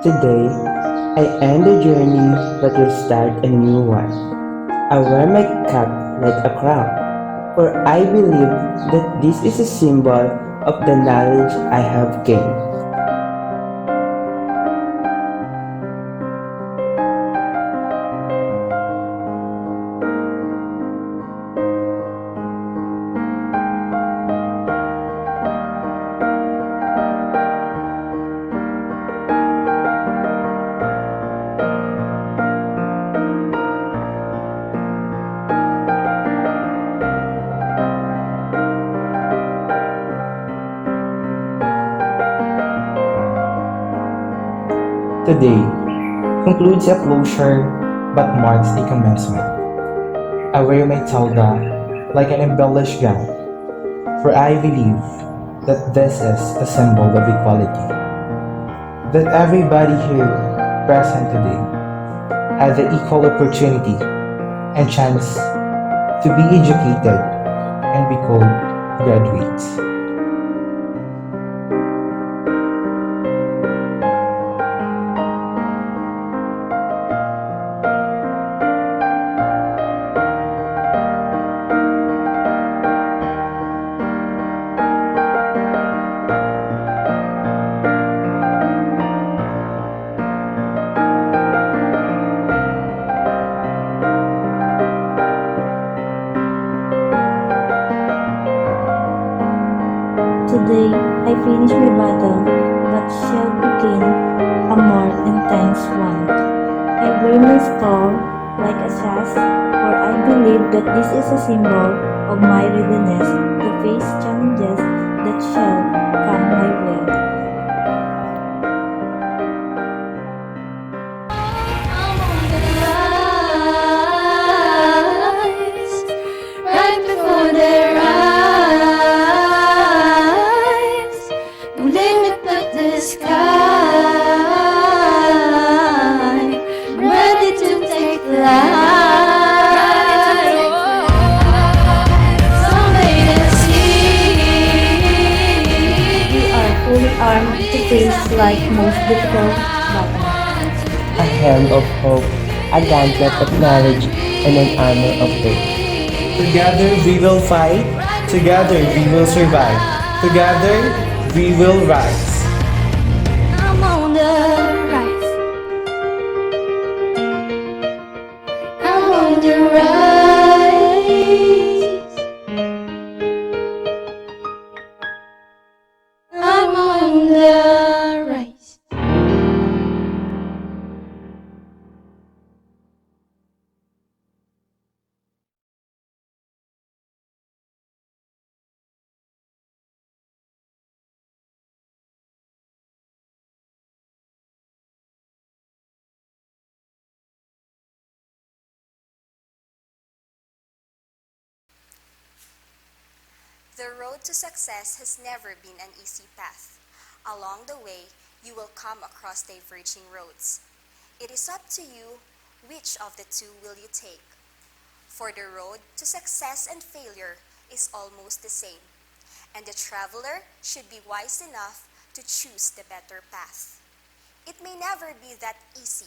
Today, I end a journey but will start a new one. I wear my cap like a crown, for I believe that this is a symbol of the knowledge I have gained. Today concludes a closure but marks a commencement. I wear my tauga like an embellished gown, for I believe that this is a symbol of equality. That everybody here present today had the equal opportunity and chance to be educated and be called graduates. Today, I finish my battle, but shall begin a more intense one. I wear my skull like a sash, for I believe that this is a symbol of my readiness to face challenges that shall come my way. Right before their eyes, no limit but the sky. I'm ready to take flight. Someday to see. We are fully armed to face life's most difficult battle. A helm of hope, a gauntlet of knowledge, and an armor of faith. Together we will fight, together we will survive, together we will rise. I'm on the rise. I'm on the rise. I'm on the rise. The road to success has never been an easy path. Along the way, you will come across diverging roads. It is up to you which of the two will you take. For the road to success and failure is almost the same, and the traveler should be wise enough to choose the better path. It may never be that easy,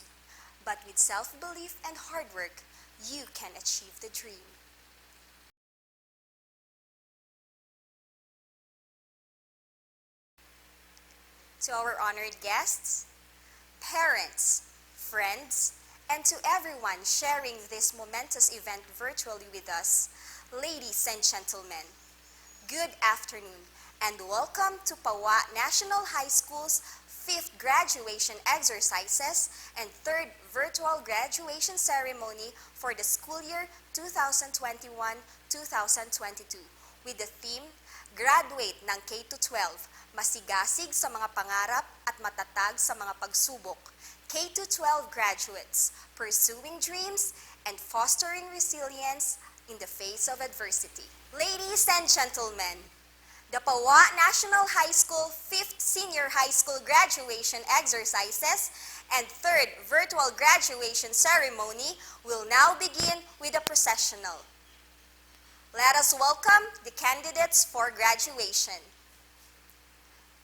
but with self-belief and hard work, you can achieve the dream. To our honored guests, parents, friends, and to everyone sharing this momentous event virtually with us, ladies and gentlemen, good afternoon and welcome to Pawa National High School's 5th graduation exercises and 3rd virtual graduation ceremony for the school year 2021-2022 with the theme, Graduate ng K-12, masigasig sa mga pangarap at matatag sa mga pagsubok. K-12 graduates, pursuing dreams and fostering resilience in the face of adversity. Ladies and gentlemen, the Pawa National High School 5th Senior High School graduation exercises and 3rd virtual graduation ceremony will now begin with a processional. Let us welcome the candidates for graduation.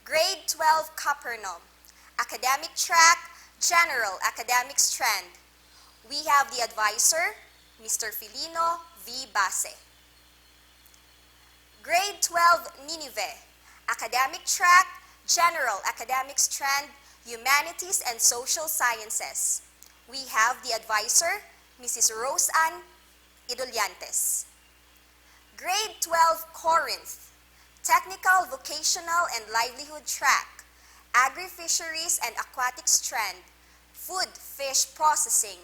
Grade 12 Capernaum, Academic Track, General Academic Strand, we have the advisor, Mr. Filino V. Base. Grade 12 Ninive, Academic Track, General Academic Strand, Humanities and Social Sciences. We have the advisor, Mrs. Rose Ann Idoliantes. Grade 12 Corinth, Technical, Vocational and Livelihood Track, Agri-Fisheries and Aquatic Strand, Food Fish Processing.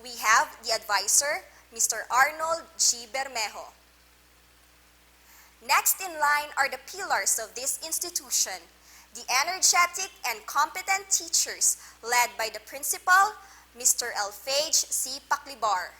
We have the advisor, Mr. Arnold G. Bermejo. Next in line are the pillars of this institution, the energetic and competent teachers led by the principal, Mr. Elphage C. Paclibar.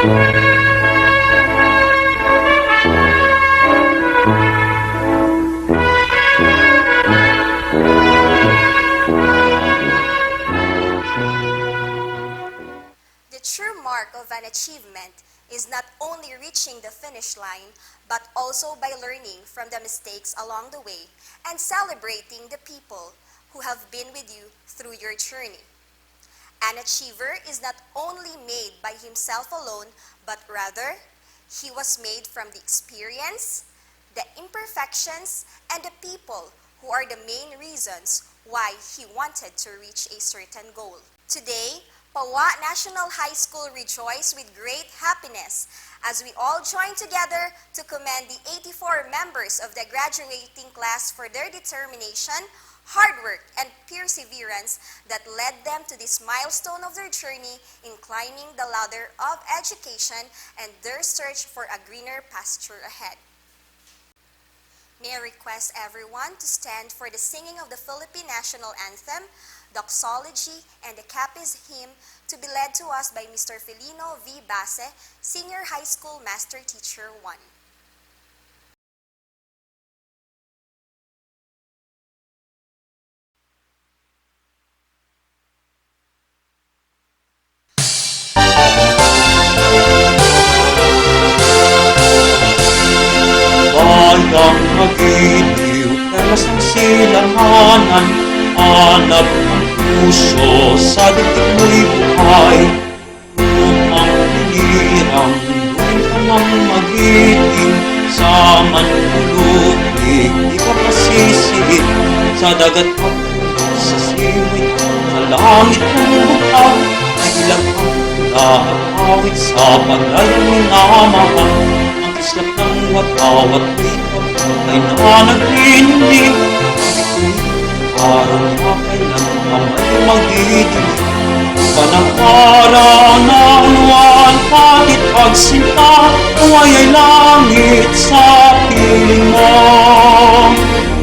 The true mark of an achievement is not only reaching the finish line, but also by learning from the mistakes along the way and celebrating the people who have been with you through your journey. An achiever is not only made by himself alone, but rather, he was made from the experience, the imperfections, and the people who are the main reasons why he wanted to reach a certain goal. Today, Pawa National High School rejoice with great happiness as we all join together to commend the 84 members of the graduating class for their determination, hard work, and perseverance that led them to this milestone of their journey in climbing the ladder of education and their search for a greener pasture ahead. May I request everyone to stand for the singing of the Philippine National Anthem, Doxology, and the Capiz hymn to be led to us by Mr. Felino V. Base, Senior High School Master Teacher 1. Bayang magiliw, telas ng silanganan, hanap ang puso sa dating mo'y buhay. Upang hinirang, doon ka nang magiting, sa manulupig, di ka pasisihin, sa dagat pagpunod, sa simoy, sa langit ng bukal, ay ilang ang tula at awit sa paglayang minamahal. Islap ng watawat dito ay nanagrinig. Araw na kailan kamay magiginig. Panangaraw ng luwan kahit pagsinta, huwag ay langit sa piling mo.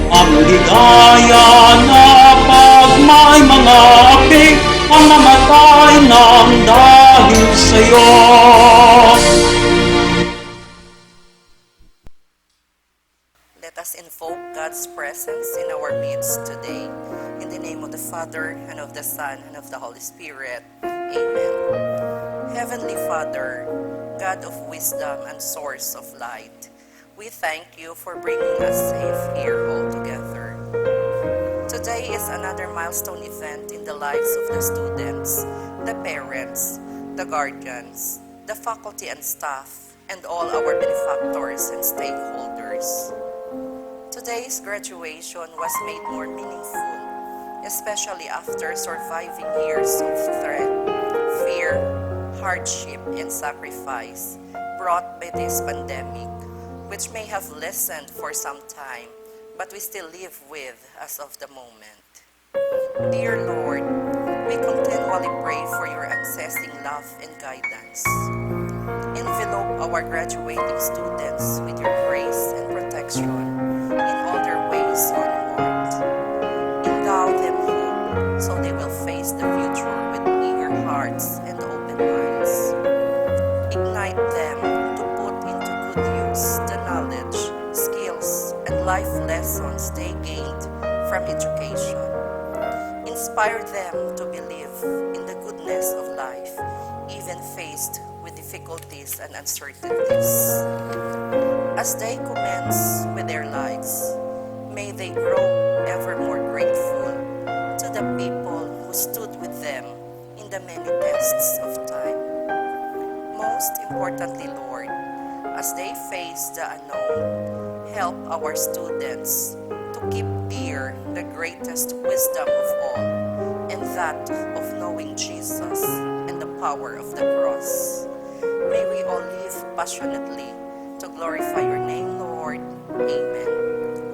Ang ligaya na pag may mga api, ang mamatay ng dahil sa'yo. Let us invoke God's presence in our midst today. In the name of the Father, and of the Son, and of the Holy Spirit. Amen. Heavenly Father, God of wisdom and source of light, we thank you for bringing us safe here all together. Today is another milestone event in the lives of the students, the parents, the guardians, the faculty and staff, and all our benefactors and stakeholders. Today's graduation was made more meaningful, especially after surviving years of threat, fear, hardship, and sacrifice brought by this pandemic, which may have lessened for some time, but we still live with as of the moment. Dear Lord, we continually pray for your unceasing love and guidance. Envelope our graduating students with your grace and protection in all their ways onward. Endow them hope so they will face the future with eager hearts and open minds. Ignite them to put into good use the knowledge, skills, and life lessons they gained from education. Inspire them to believe in the goodness of life, even faced with difficulties and uncertainties. As they commence with their lives, may they grow ever more grateful to the people who stood with them in the many tests of time. Most importantly, Lord, as they face the unknown, help our students to keep dear the greatest wisdom of all, and that of knowing Jesus and the power of the cross. May we all live passionately to glorify your name, Lord. Amen.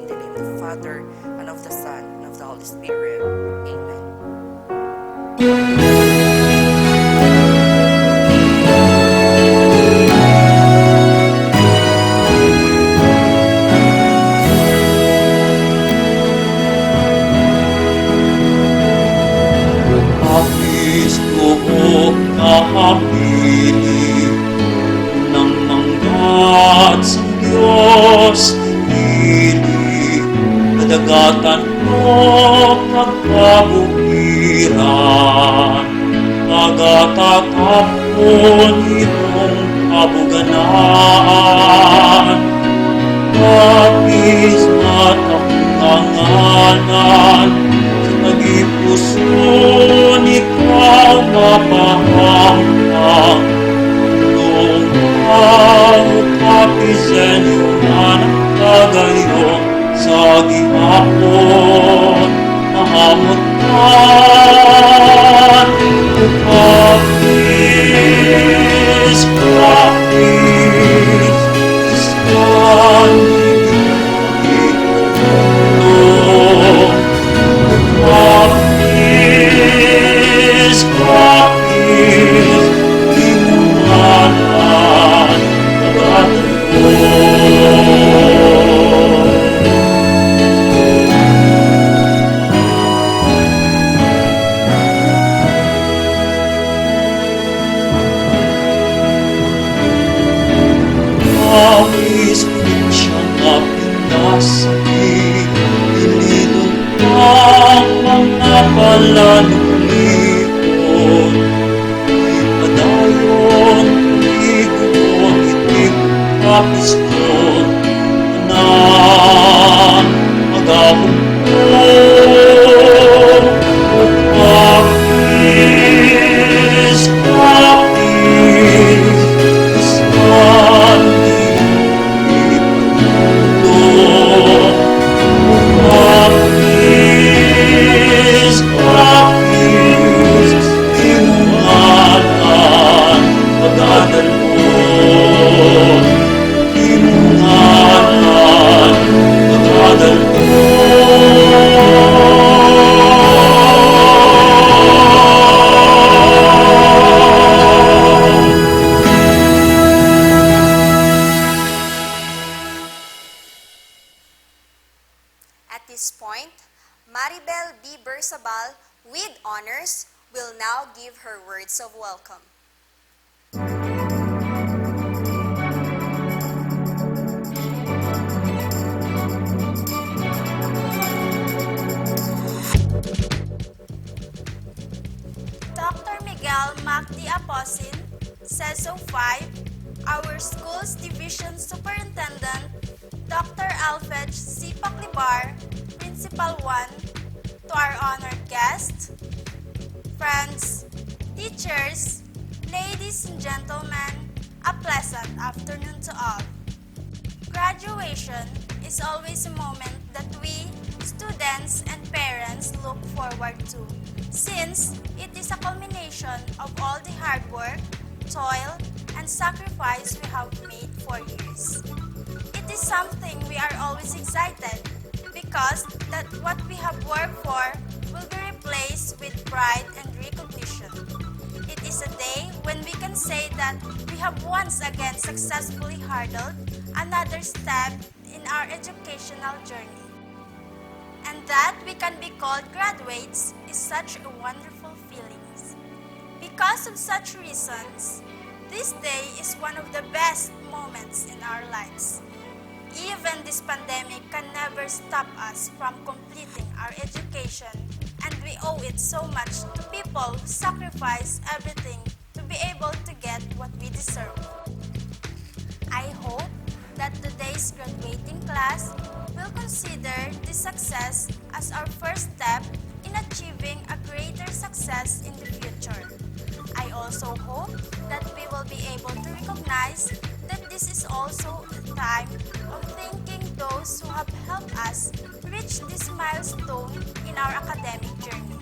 In the name of the Father, and of the Son, and of the Holy Spirit. Amen. Kristo o kapiling, sang Diyos, hilig, kadagatan ko pagkabukiran, pagatatapon itong kabuganaan. Kapis at akong nangalan, sa tagipuson ikaw mapahampang. Kung tao kapisenyo na nagkagayong sa gihapon, mahamot kan. Kapis, kapis, Kapis, kapis, imungalan, pagkatan ko. Kapis, siya na pinasakit, ililutang mga palanuklikon. Ipadayon, igugon, itig, kapis ko, na magabong ko. Kapis, kapis, isang Kapis, kapis, imungalan, pagkatan ko. Imungalan, pagkatan ko. At this point, Maribel B. Bersabal, with honors, will now give her words of welcome. Dr. Miguel Macdi Aposin, CESO 5, our school's division superintendent, Dr. Alfred C. Paclibar, Principal 1, to our honored guests, friends, teachers, ladies and gentlemen, a pleasant afternoon to all. Graduation is always a moment that we, students and parents, look forward to, since it is a culmination of all the hard work, toil, and sacrifice we have made for years. It is something we are always excited because that what we have worked for will be replaced with pride and recognition. It is a day when we can say that we have once again successfully hurdled another step in our educational journey. And that we can be called graduates is such a wonderful feeling. Because of such reasons, this day is one of the best moments in our lives. Even this pandemic can never stop us from completing our education, and we owe it so much to people who sacrifice everything to be able to get what we deserve. I hope that today's graduating class will consider this success as our first step in achieving a greater success in the future. I also hope that we will be able to recognize that this is also a time of thanking those who have helped us reach this milestone in our academic journey.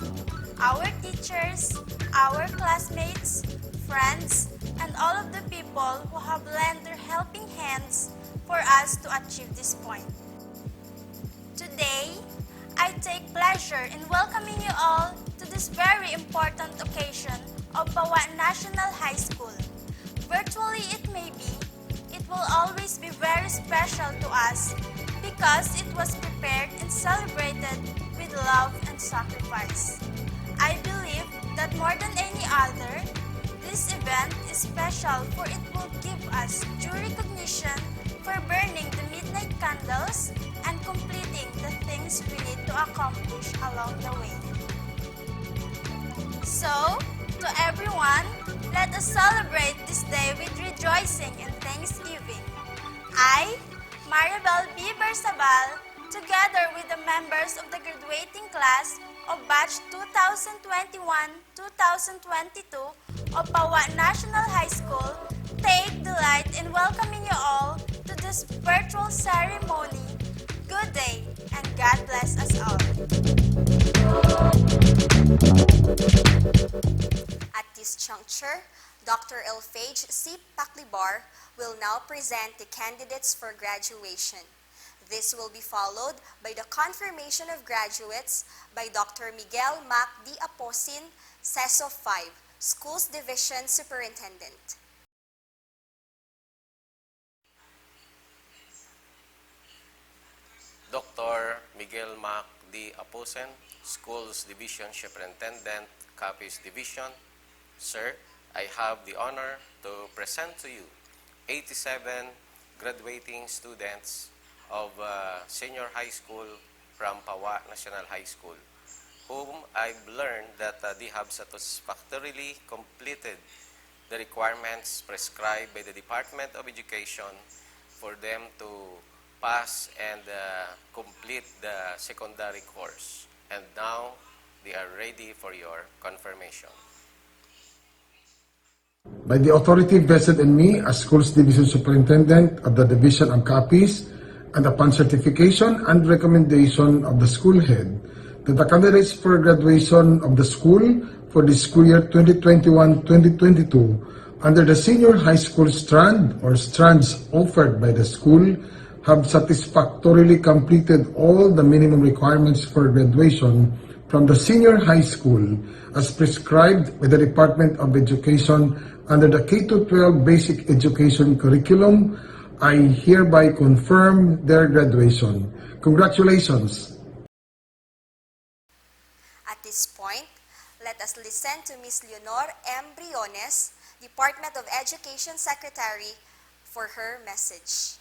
Our teachers, our classmates, friends, and all of the people who have lent their helping hands for us to achieve this point. Today, I take pleasure in welcoming you all to this very important occasion of Pawa National High School. Virtually it may be, it will always be very special to us because it was prepared and celebrated with love and sacrifice. I believe that more than any other, this event is special for it will give us due recognition for burning the midnight candles and completing the things we need to accomplish along the way. So, to everyone, let us celebrate this day with rejoicing and thanksgiving. I, Maribel B. Bersabal, together with the members of the graduating class of Batch 2021-2022 of Pawa National High School, take delight in welcoming you all to this virtual ceremony. Good day, and God bless us all. At this juncture, Dr. Elphage C. Paclibar will now present the candidates for graduation. This will be followed by the confirmation of graduates by Dr. Miguel Mac D. Aposin, CESO 5, Schools Division Superintendent. Dr. Miguel Mac D. Aposen, Schools Division Superintendent, Capiz Division. Sir, I have the honor to present to you 87 graduating students of senior high school from Pawa National High School, whom I've learned that they have satisfactorily completed the requirements prescribed by the Department of Education for them to pass and complete the secondary course. And now they are ready for your confirmation. By the authority vested in me as Schools Division Superintendent of the Division of Capiz, and upon certification and recommendation of the school head, that the candidates for graduation of the school for the school year 2021-2022 under the senior high school strand or strands offered by the school have satisfactorily completed all the minimum requirements for graduation from the senior high school as prescribed by the Department of Education under the K-12 Basic Education Curriculum. I hereby confirm their graduation. Congratulations! At this point, let us listen to Ms. Leonor M. Briones, Department of Education Secretary, for her message.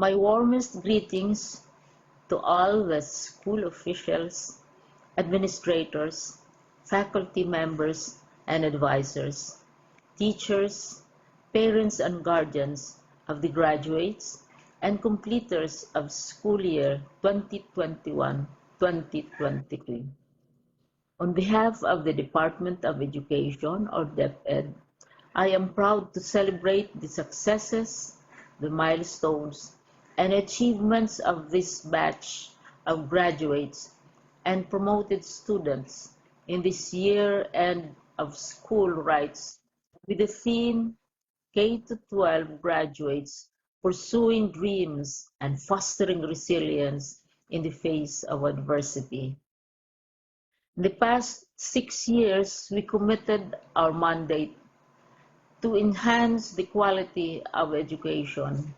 My warmest greetings to all the school officials, administrators, faculty members and advisors, teachers, parents and guardians of the graduates and completers of school year 2021-2023. On behalf of the Department of Education, or DepEd, I am proud to celebrate the successes, the milestones, and achievements of this batch of graduates and promoted students in this year end of school rights with the theme K-12 graduates pursuing dreams and fostering resilience in the face of adversity. In the past 6 years, we committed our mandate to enhance the quality of education,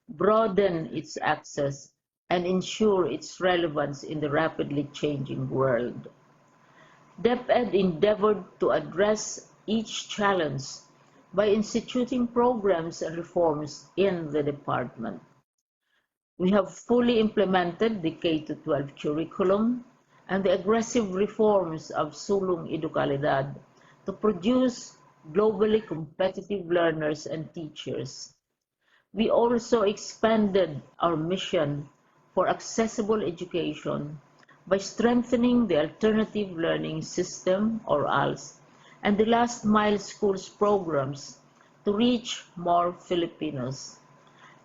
broaden its access, and ensure its relevance in the rapidly changing world. DepEd endeavored to address each challenge by instituting programs and reforms in the department. We have fully implemented the K-12 curriculum and the aggressive reforms of Sulong Educalidad to produce globally competitive learners and teachers. We also expanded our mission for accessible education by strengthening the Alternative Learning System, or ALS, and the Last Mile Schools programs to reach more Filipinos.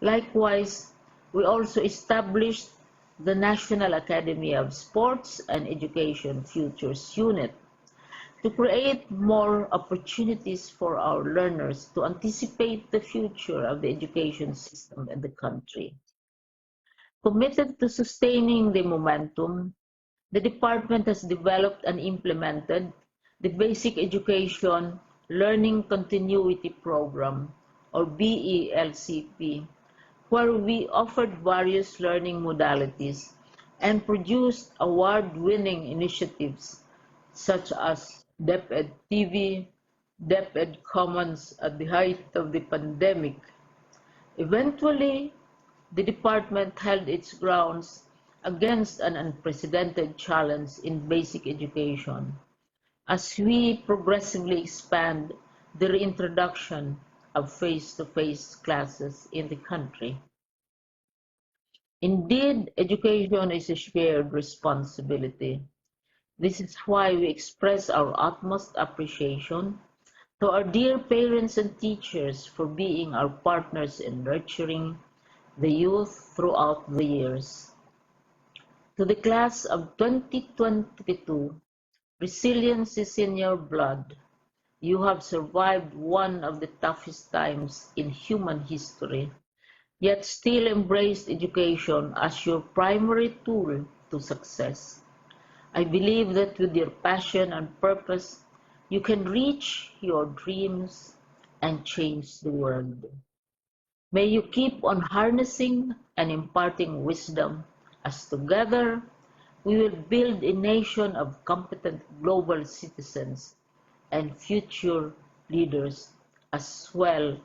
Likewise, we also established the National Academy of Sports and Education Futures Unit to create more opportunities for our learners to anticipate the future of the education system in the country. Committed to sustaining the momentum, the department has developed and implemented the Basic Education Learning Continuity Program, or BELCP, where we offered various learning modalities and produced award-winning initiatives such as DepEd TV, DepEd Commons at the height of the pandemic. Eventually, the department held its grounds against an unprecedented challenge in basic education as we progressively expand the reintroduction of face-to-face classes in the country. Indeed, education is a shared responsibility. This is why we express our utmost appreciation to our dear parents and teachers for being our partners in nurturing the youth throughout the years. To the class of 2022, resilience is in your blood. You have survived one of the toughest times in human history, yet still embraced education as your primary tool to success. I believe that with your passion and purpose, you can reach your dreams and change the world. May you keep on harnessing and imparting wisdom as together we will build a nation of competent global citizens and future leaders as well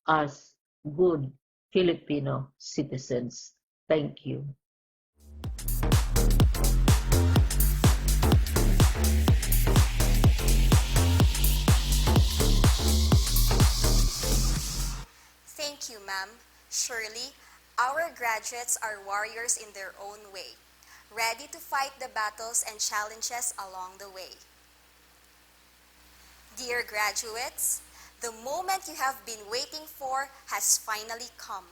as good Filipino citizens. Thank you. Thank you, ma'am. Surely, our graduates are warriors in their own way, ready to fight the battles and challenges along the way. Dear graduates, the moment you have been waiting for has finally come.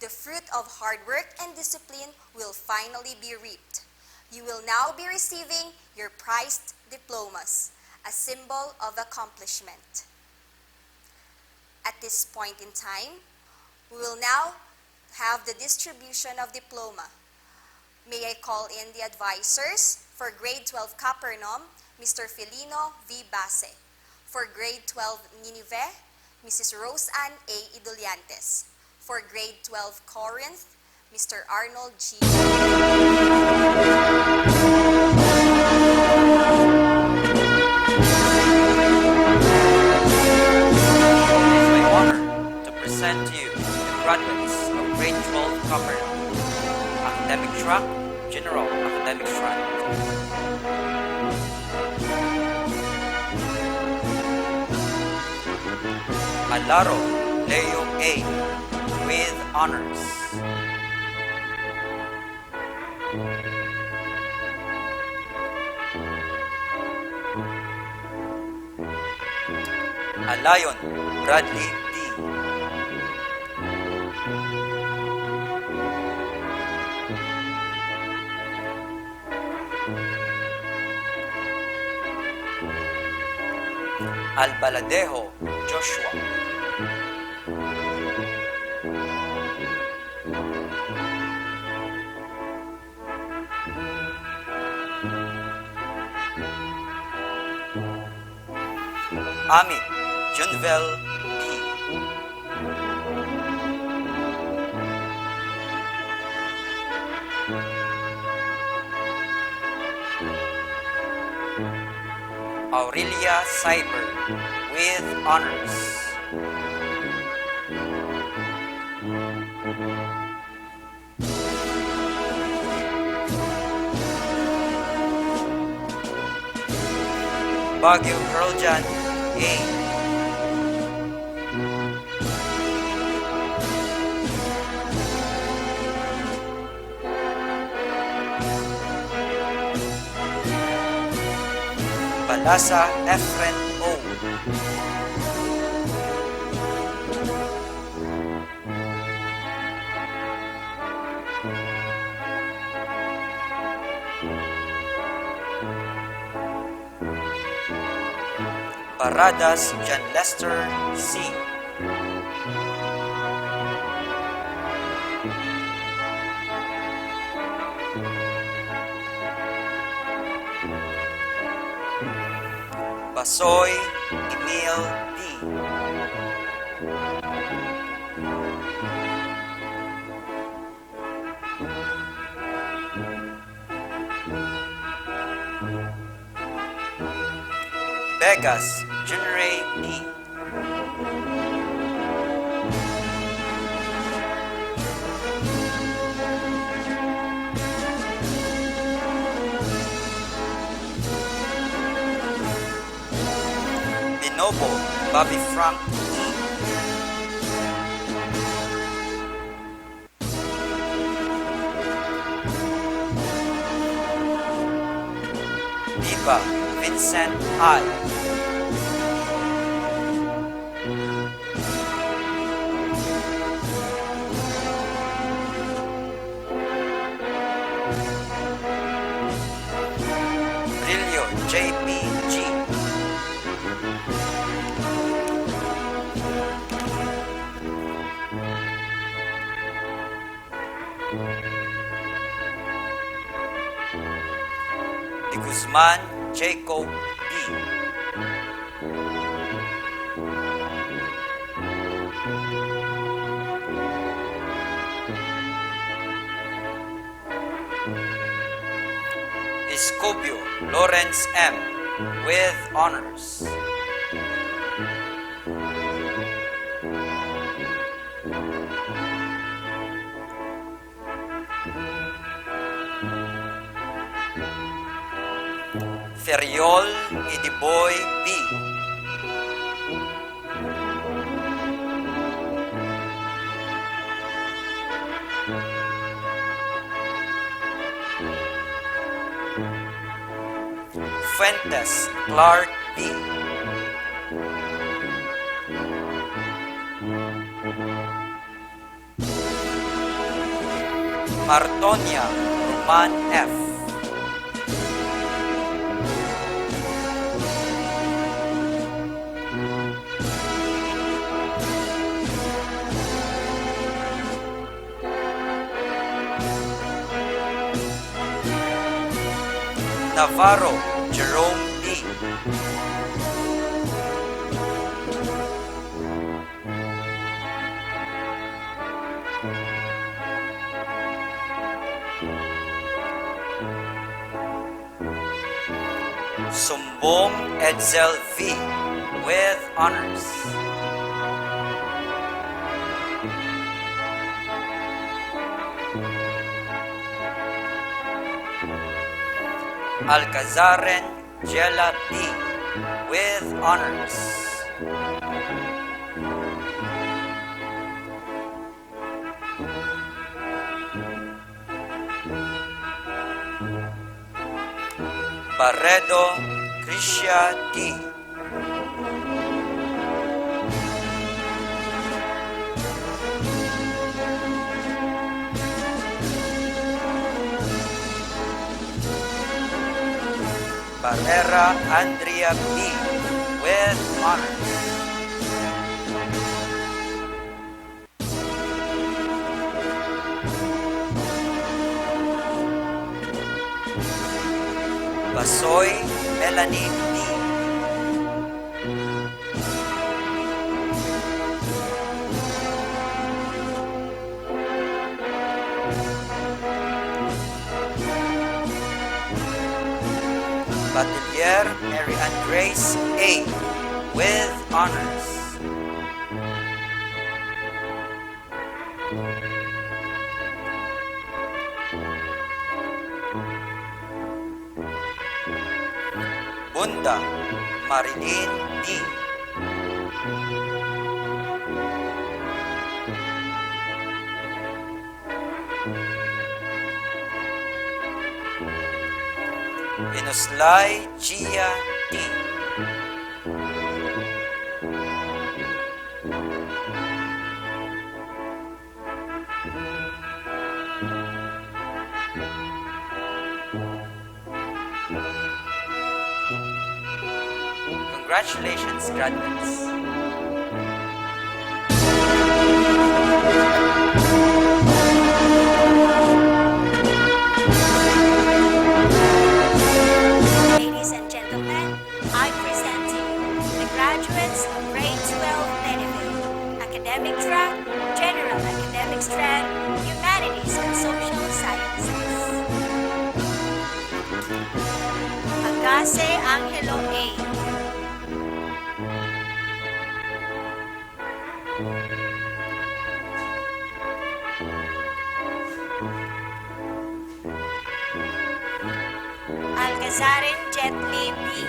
The fruit of hard work and discipline will finally be reaped. You will now be receiving your prized diplomas, a symbol of accomplishment. At this point in time, we will now have the distribution of diploma. May I call in the advisors for grade 12 Capernaum, Mr. Felino V. Base. For grade 12 Ninive, Mrs. Rose Ann A. Idoliantes. For grade 12 Corinth, Mr. Arnold G. It is my honor to present to you the graduates of grade 12 Capernaum, Academic Track, General Academic Strand. Alaro Leo A. with honors. Alayon Bradley D. Albaladejo Joshua. Amit Junvel D. Aurelia Cyber with honors. Baguio Pearljan A. Balasa Efren O. Paradas John Lester C. Basoy Emil D. Vegas Junior D. Dinobo Bobby Frank Diva Vincent I. Brillo JPG. De Guzman Jacob B. Escobio Lawrence M. with honors. Feriol Idiboy B. Fuentes Clark B. Martonia Roman F. Navarro Jerome D. Sumbong Edsel V. with honors. Alcazaren Jella D. with honors. Barredo Tricia D. Barrera Andrea B. with honors. Basoy Melanie D. Batelier Mary Ann Grace A. with honors. Bunda Marilyn D. Inuslay Gia D. Congratulations, graduates. Ladies and gentlemen, I present to you the graduates of grade 12 Beneville, academic track, general academic strand, humanities and social sciences. Agase Angelo A. Kazaren Jetli B.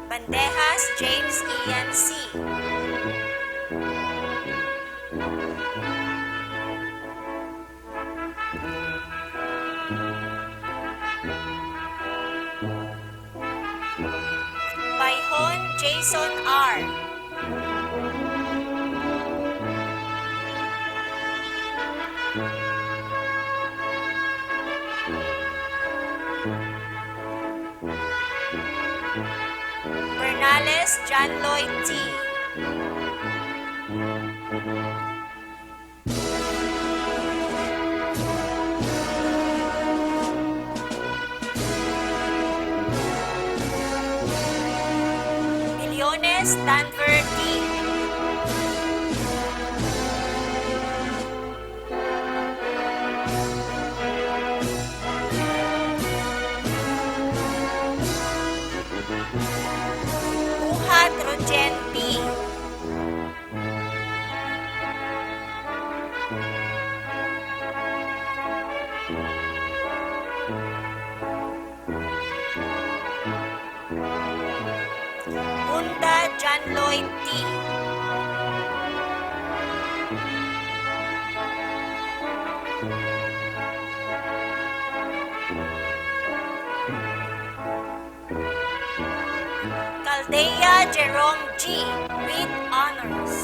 Bandejas James Ian C. Paihon Jason R. Bernales John Lloyd T. Millones Danver D. Uhat Rogen B. Bunda John Lloyd D. Caldea Jerome G. with honors.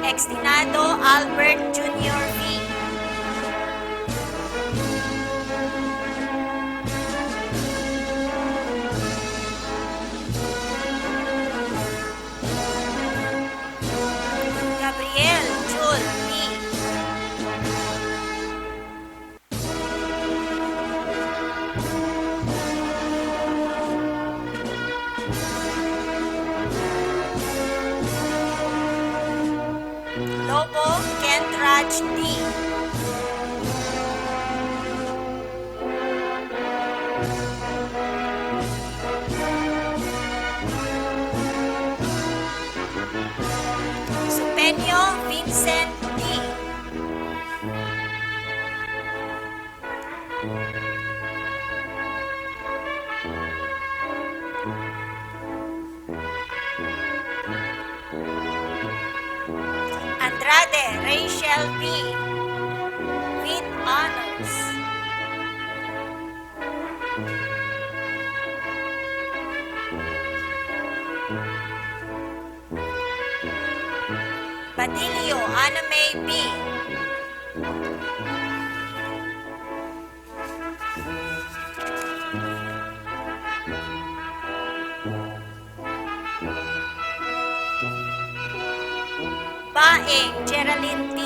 Extinado Albert Jr. V. Gabriel Jul B. Lobo Kentraj D. Supeño Vincent D. Andrade Rachel B. with honors. Badilio Anna May B. Baeng Geraldine T.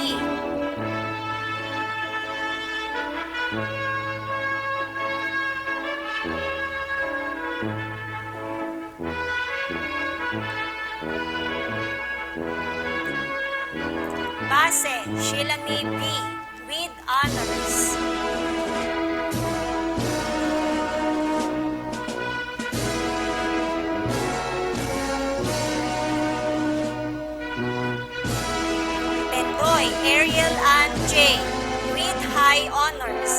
Base Sheila May B. with honors. Bendoy Ariel Ann J. with high honors.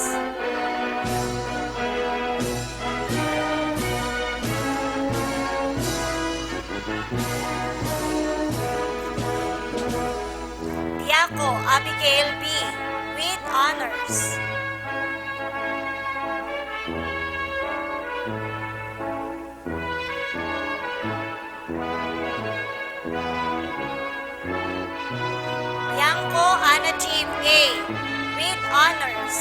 Diaco Abigail B. with honors. Bianco Anna Jean A. with honors.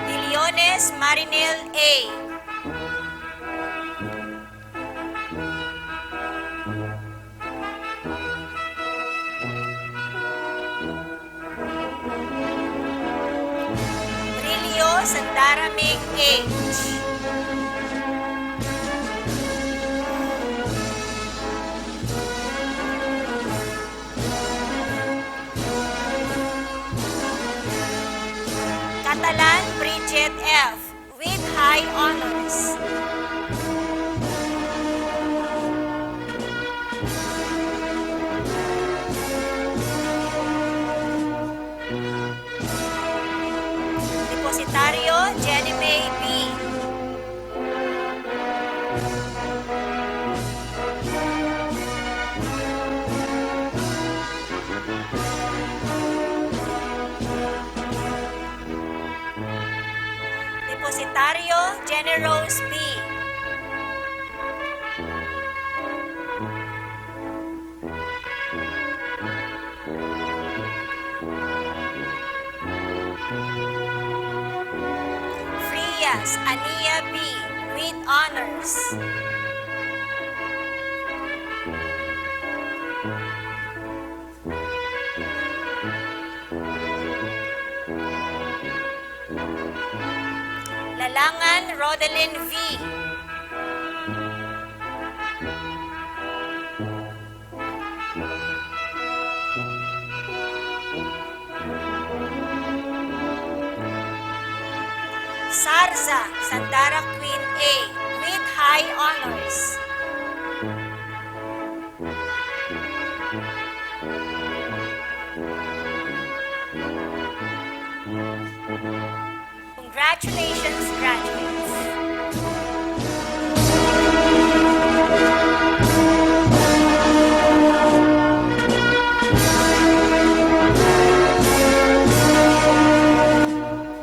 Millones Marinel A. Sandaraming H. Catalan Bridget F. with high honors. Depositario Jenny May B. Depositario Jenny Rose B. Frias Ania B. with honors. Lalangan Rodelyn V. Sarza Sandara Queen A. with high honors. Congratulations, graduates.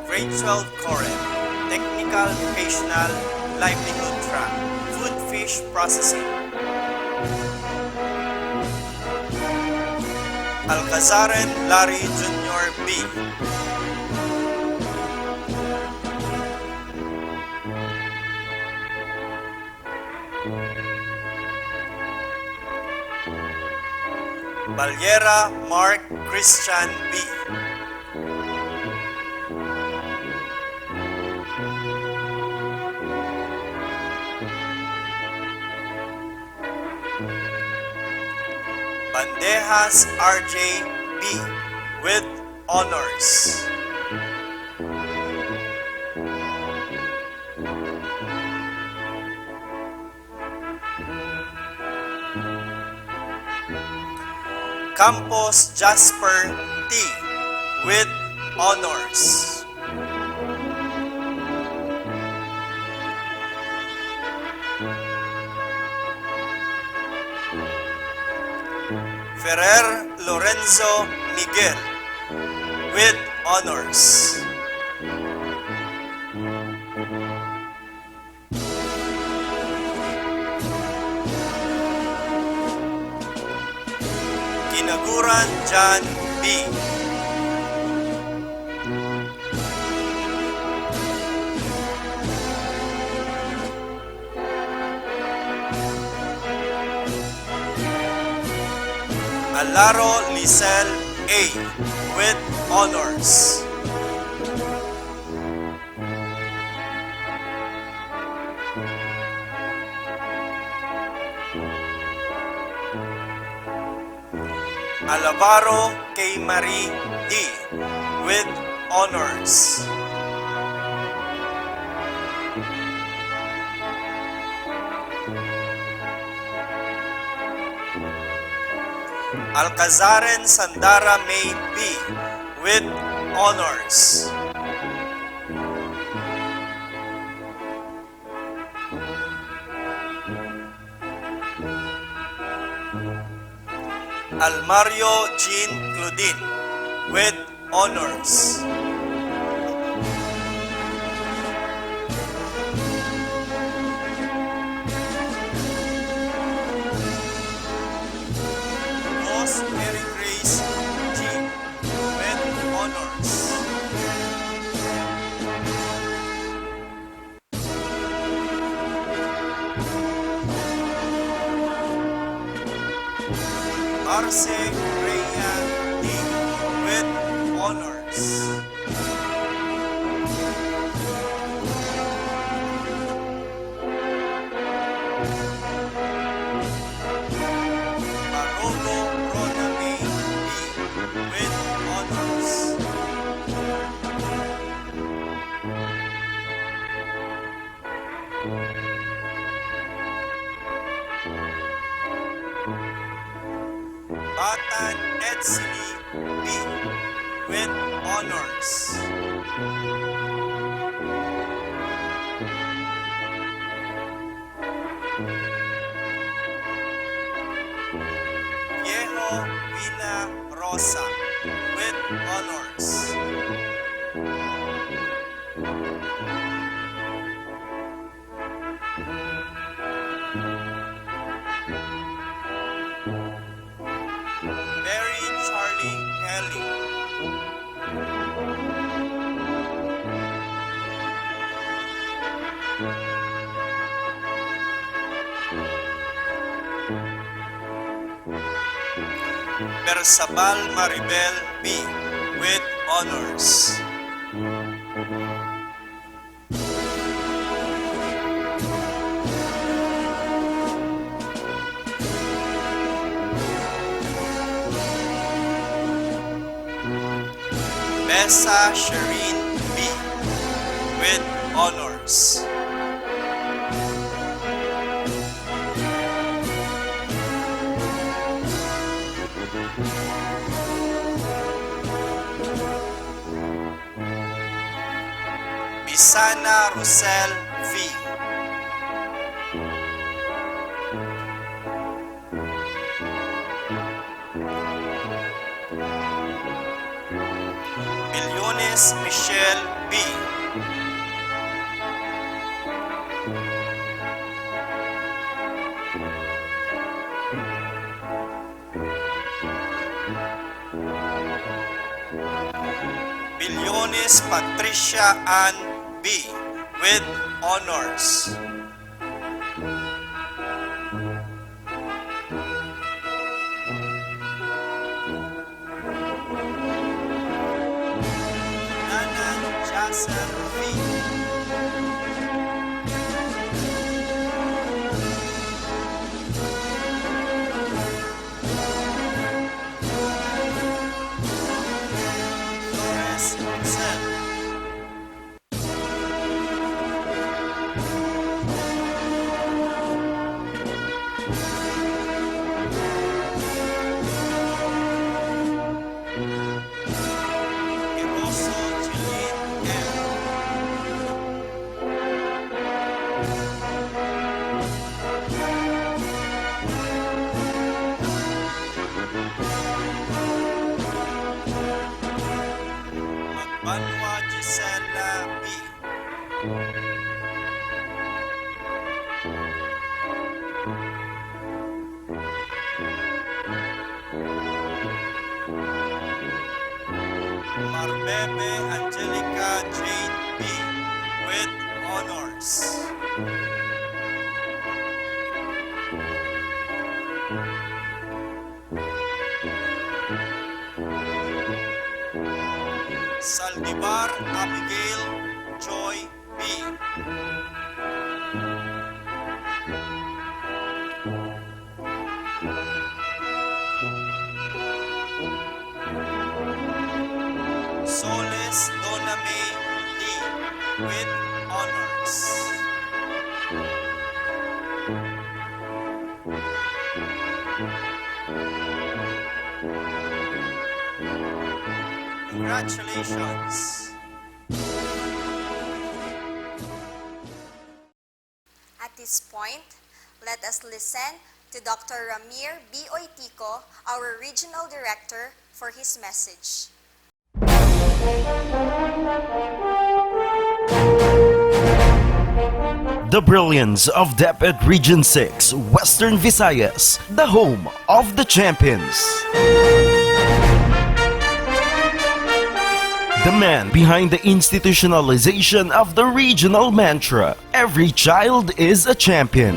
Grade 12 Coren, Technical Vocational Livelihood Track, Food Fish Processing. Alcazaren Larry Jr. B. Balyera Mark Christian B. Bandejas RJ B. with honors. Campos Jasper T. with honors. Ferrer Lorenzo Miguel with honors. Kinaguran John B. Alaro Lisel A. with honors. Alavaro K. Marie D. with honors. Alcazaren Sandara May B. with honors. Almario Jean Claudine with honors. Ross Mary Grace G. with honors. Arce Rhea D. with honors. Batan Edsini B. with honors. Viejo Vina Rosa with honors. Mary Charlie Kelly. Bersabal Maribel B. with honors. Bessa Shireen B. with honors. Bisana Rosel V. Millones Michelle B. Millones Patricia Ann B. with honors. Nana Jassel V. Flores Rosel. Eroso Jilin M. Magbanwa Gisela B. Marbebe Angelica Jane B. with honors. Saldivar Abigail Joy B. Soles Donna May D. with honors. Congratulations! At this point, let us listen to Dr. Ramir B. Oitico, our Regional Director, for his message. The brilliance of DepEd Region 6, Western Visayas, the home of the champions. The man behind the institutionalization of the regional mantra, every child is a champion.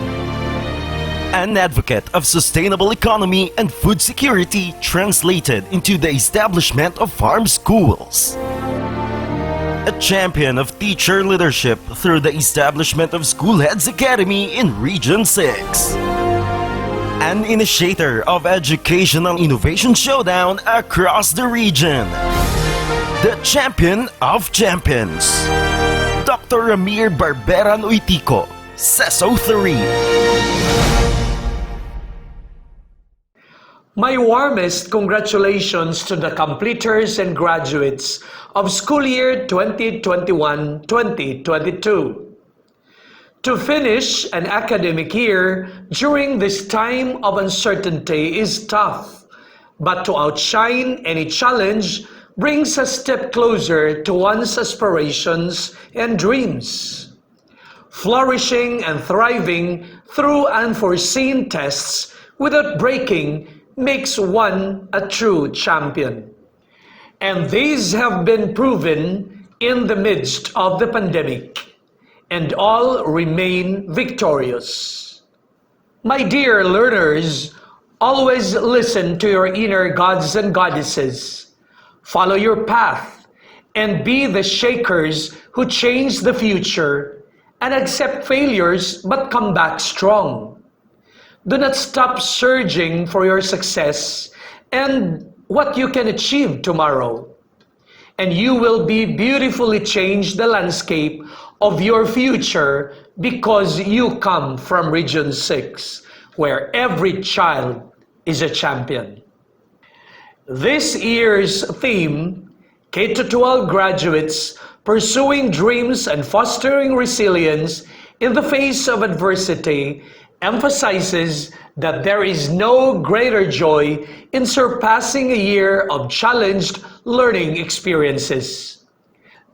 An advocate of sustainable economy and food security translated into the establishment of farm schools. A champion of teacher leadership through the establishment of School Heads Academy in Region 6. An initiator of educational innovation showdown across the region. The champion of champions. Dr. Ramir Barberan Oitico, CESO 3. My warmest congratulations to the completers and graduates of school year 2021-2022. To finish an academic year during this time of uncertainty is tough, but to outshine any challenge brings a step closer to one's aspirations and dreams. Flourishing and thriving through unforeseen tests without breaking makes one a true champion. And these have been proven in the midst of the pandemic, and all remain victorious. My dear learners, always listen to your inner gods and goddesses. Follow your path and be the shakers who change the future and accept failures but come back strong. Do not stop searching for your success and what you can achieve tomorrow. And you will be beautifully change the landscape of your future because you come from Region 6, where every child is a champion. This year's theme, K-12 graduates pursuing dreams and fostering resilience in the face of adversity, emphasizes that there is no greater joy in surpassing a year of challenged learning experiences.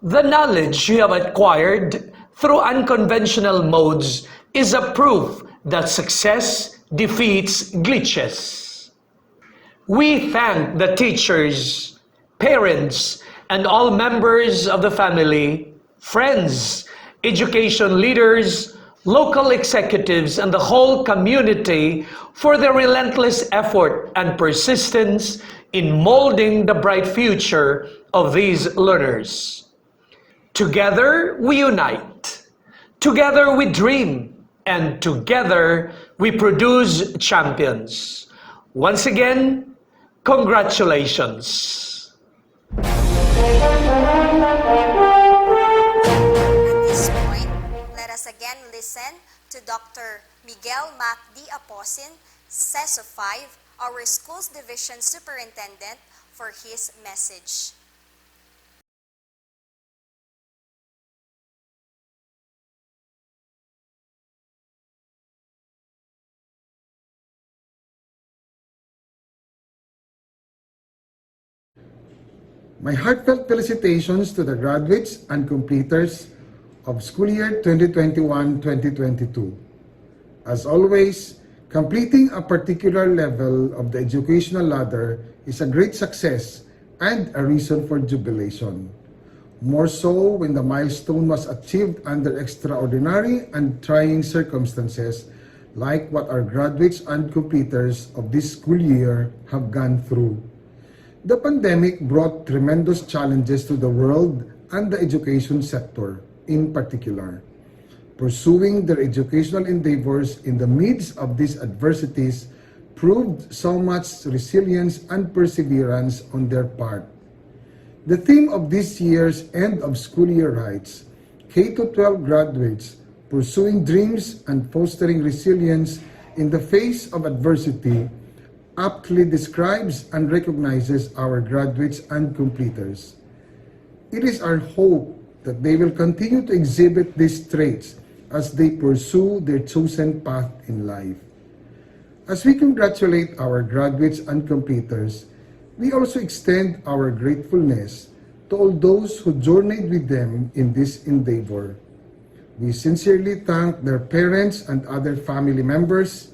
The knowledge you have acquired through unconventional modes is a proof that success defeats glitches. We thank the teachers, parents, and all members of the family, friends, education leaders, local executives, and the whole community for their relentless effort and persistence in molding the bright future of these learners. Together we unite, together we dream, and together we produce champions. Once again, congratulations. At this point, let us again listen to Dr. Miguel Mac D. Aposin, CESO 5, our Schools Division Superintendent, for his message. My heartfelt felicitations to the graduates and completers of school year 2021-2022. As always, completing a particular level of the educational ladder is a great success and a reason for jubilation. More so when the milestone was achieved under extraordinary and trying circumstances like what our graduates and completers of this school year have gone through. The pandemic brought tremendous challenges to the world and the education sector in particular. Pursuing their educational endeavors in the midst of these adversities proved so much resilience and perseverance on their part. The theme of this year's end of school year writes, K-12 graduates pursuing dreams and fostering resilience in the face of adversity aptly describes and recognizes our graduates and completers. It is our hope that they will continue to exhibit these traits as they pursue their chosen path in life. As we congratulate our graduates and completers, we also extend our gratefulness to all those who journeyed with them in this endeavor. We sincerely thank their parents and other family members,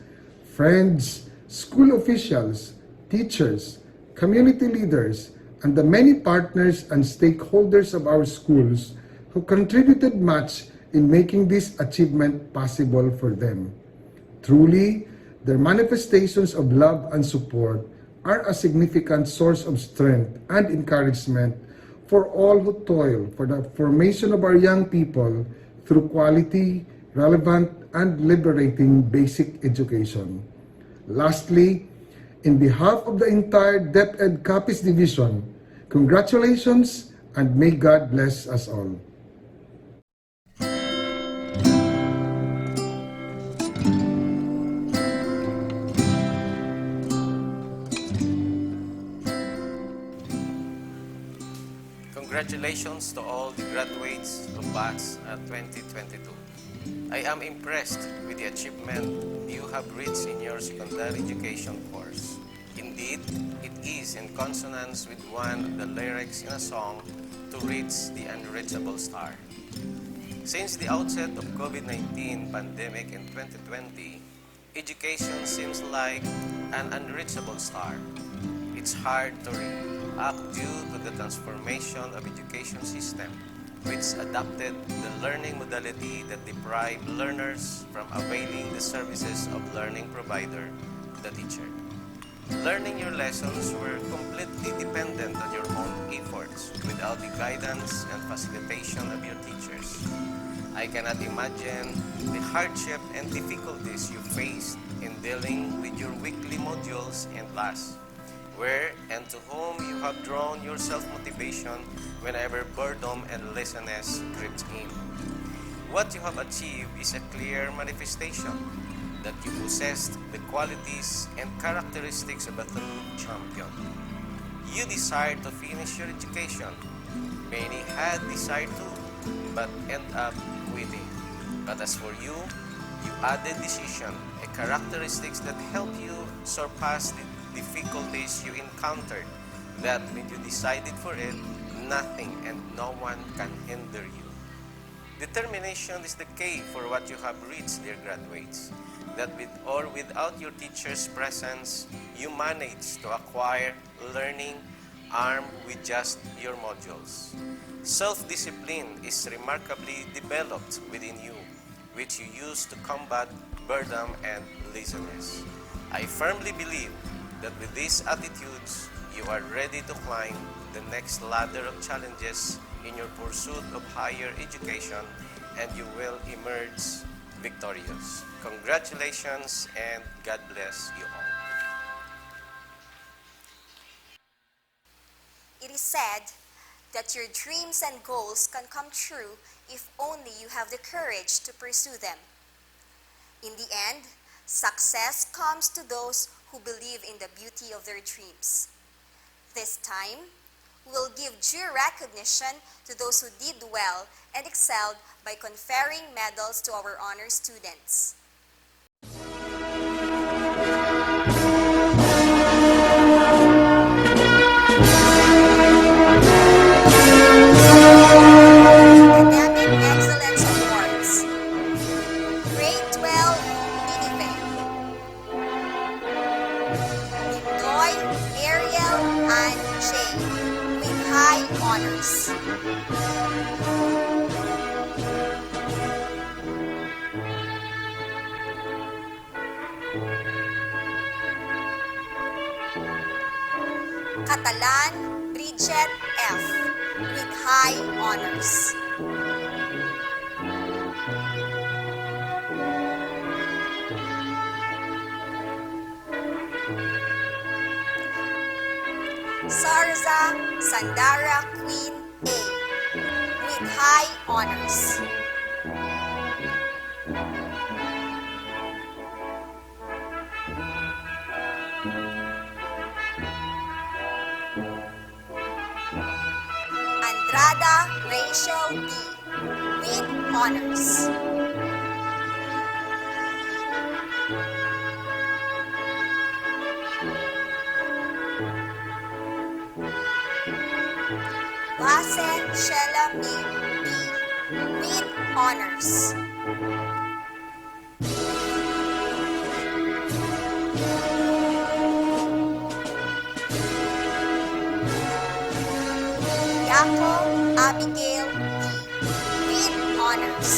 friends, school officials, teachers, community leaders, and the many partners and stakeholders of our schools who contributed much in making this achievement possible for them. Truly, their manifestations of love and support are a significant source of strength and encouragement for all who toil for the formation of our young people through quality, relevant, and liberating basic education. Lastly, in behalf of the entire DepEd Capiz Division, congratulations and may God bless us all. Congratulations to all the graduates of Batch 2022. I am impressed with the achievement you have reached in your secondary education course. Indeed, it is in consonance with one of the lyrics in a song to reach the unreachable star. Since the outset of COVID-19 pandemic in 2020, education seems like an unreachable star. It's hard to react due to the transformation of education system, which adopted the learning modality that deprived learners from availing the services of learning provider, the teacher. Learning your lessons were completely dependent on your own efforts without the guidance and facilitation of your teachers. I cannot imagine the hardship and difficulties you faced in dealing with your weekly modules and class, where and to whom you have drawn your self-motivation whenever boredom and laziness crept in. What you have achieved is a clear manifestation that you possessed the qualities and characteristics of a true champion. You desired to finish your education. Many had desired to, but end up quitting. But as for you, you added decision, a characteristics that help you surpass the difficulties you encountered, that when you decided for it, nothing and no one can hinder you. Determination is the key for what you have reached, dear graduates, that with or without your teacher's presence, you managed to acquire learning armed with just your modules. Self-discipline is remarkably developed within you, which you use to combat boredom and laziness. I firmly believe that with these attitudes, you are ready to climb the next ladder of challenges in your pursuit of higher education, and you will emerge victorious. Congratulations and God bless you all. It is said that your dreams and goals can come true if only you have the courage to pursue them. In the end, success comes to those who believe in the beauty of their dreams. This time, we will give due recognition to those who did well and excelled by conferring medals to our honor students. Academic Excellence Awards. Grade 12, Ninive. Indoy, Ariel, and Jay, with high honors. Catalan, Bridget F., with high honors. Sarza Sandara Queen A, with high honors. Andrada Rachel B, with honors. Base Sheila May B, with honors. Yako Abigail B, with honors.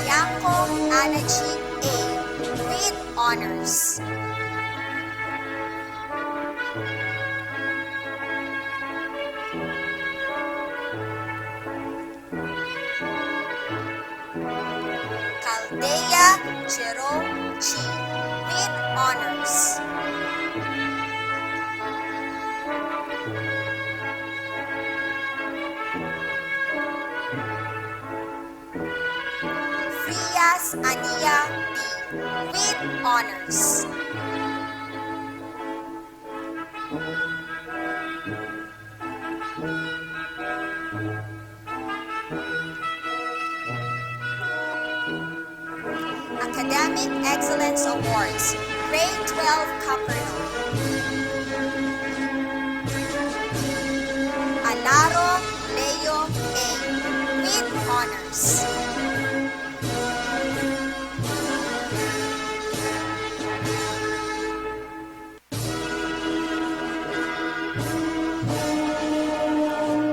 Yako Anaji A, with honors. Caldea Jerome G, with honors. Fia Elias Ania B. with honors. Academic Excellence Awards, Grade 12 Capernaum. Alaro Leo A. with honors.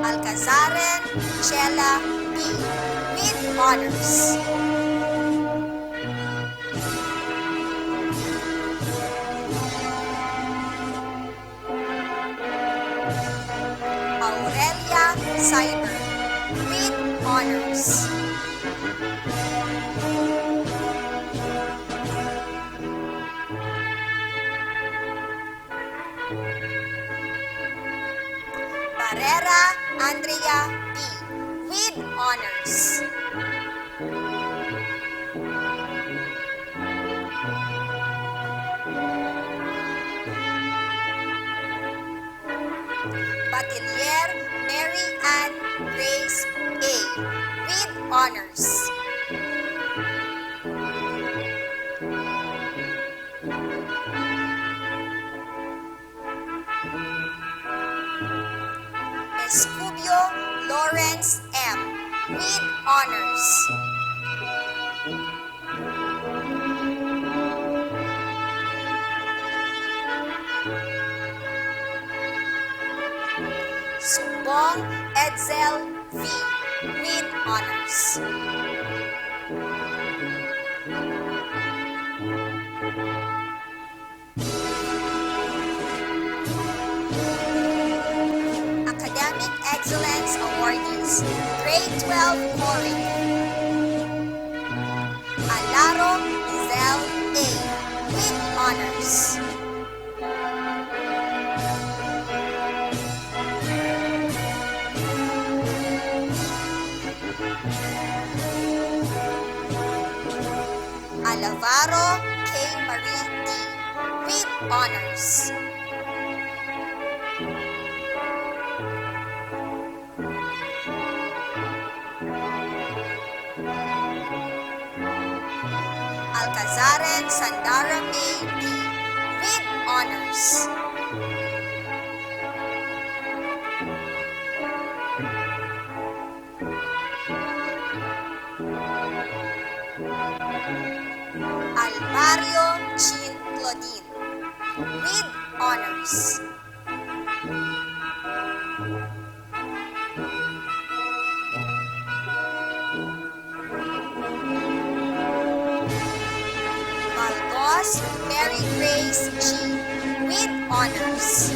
Alcazaren Chela B. with honors. Aurelia Cyber with honors. Barrera Andrea B. with honors. Batilier Mary Ann Grace A. with honors. Escubio Lawrence M. with honors. Sumbong Edsel V. with honors. Academic Excellence Awardees, Grade 12 Corinth. Alaro Zel A. with honors. Alavaro K. Marie D. with honors. Alcazaren Sandara May D. with honors. Alvario Chin Claudine with honors. Malgos Mary Grace G. with honors.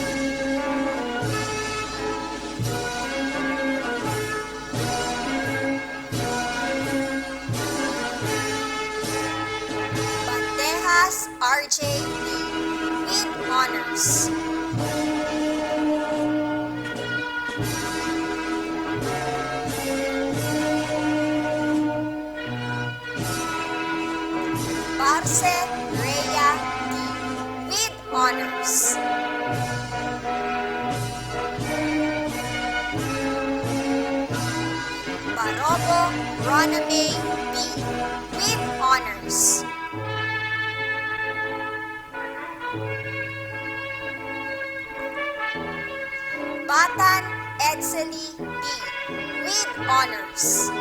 Bandejas RJ B. with honors. Barce Rhea D. with honors. Barobo Roname B. with honors. Batan Edseli B. with honors.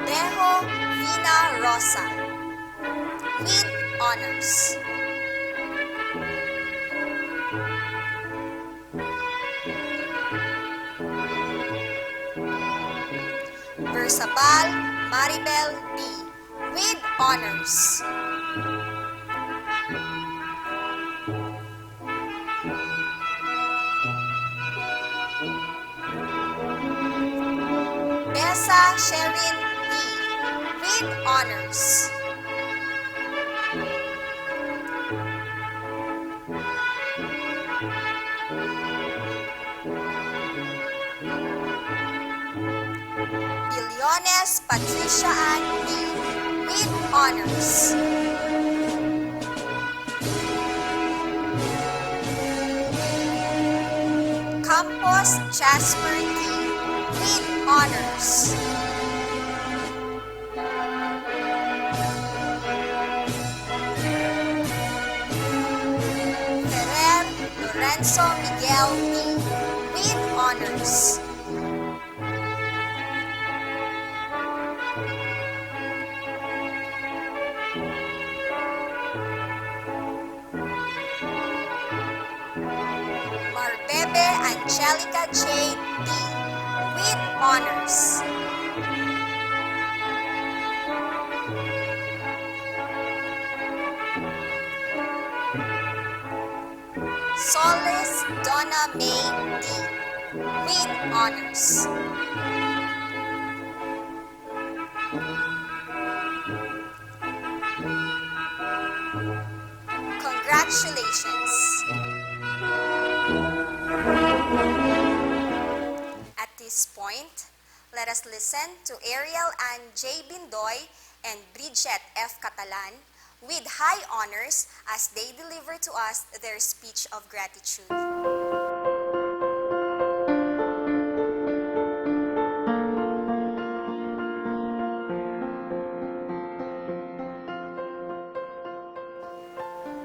Dejo Vina Rosa with honors. Versabal Maribel B. with honors. Bessa Sherin B. with honors. Patricia Ann B. with honors. Campos Jasper D. with honors. Ferrer Lorenzo Miguel D. with honors. Marbebe Angelica J. D. with honors. Solis Donna May D. with honors. Congratulations! At this point, let us listen to Ariel Ann J. Bindoy and Bridget F. Catalan with high honors as they deliver to us their speech of gratitude.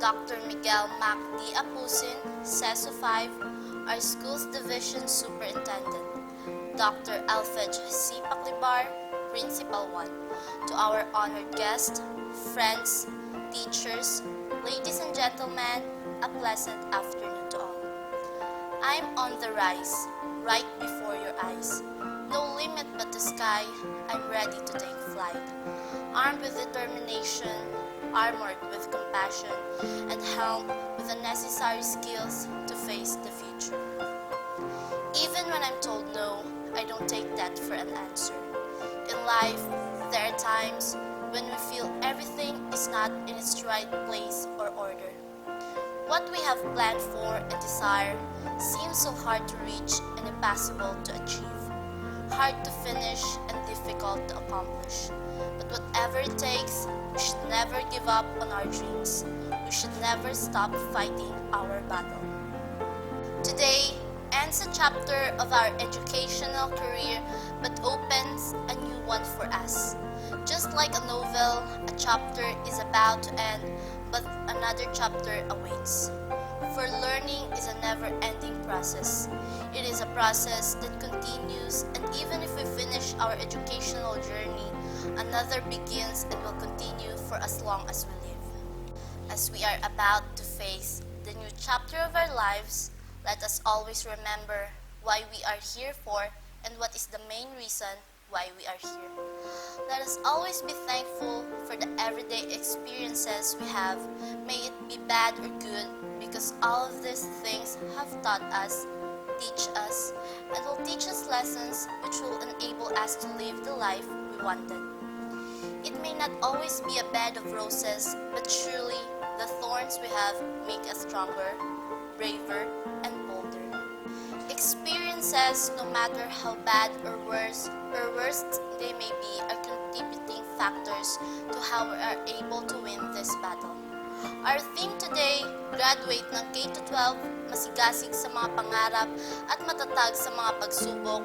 Dr. Miguel Mac D. Apusin, CESO 5, our school's division superintendent. Dr. Alfred C. Paclibar, Principal 1. To our honored guests, friends, teachers, ladies and gentlemen, a pleasant afternoon to all. I'm on the rise, right before your eyes. No limit but the sky, I'm ready to take flight. Armed with determination, armored with compassion, and helmed with the necessary skills to face the future. Even when I'm told no, I don't take that for an answer. In life, there are times when we feel everything is not in its right place or order. What we have planned for and desire seems so hard to reach and impossible to achieve. Hard to finish and difficult to accomplish. But whatever it takes, we should never give up on our dreams. We should never stop fighting our battle. Today ends a chapter of our educational career but opens a new one for us. Just like a novel, a chapter is about to end but another chapter awaits. For learning is a never-ending process. It is a process that continues, and even if we finish our educational journey, another begins and will continue for as long as we live. As we are about to face the new chapter of our lives, let us always remember why we are here for and what is the main reason why we are here. Let us always be thankful for the everyday experiences we have, may it be bad or good, because all of these things have taught us, teach us, and will teach us lessons which will enable us to live the life we wanted. It may not always be a bed of roses, but surely the thorns we have make us stronger, braver, and bolder. Experiences, no matter how bad or worse they may be, are contributing factors to how we are able to win this battle. Our theme today, graduate ng K-12, masigasig sa mga pangarap at matatag sa mga pagsubok,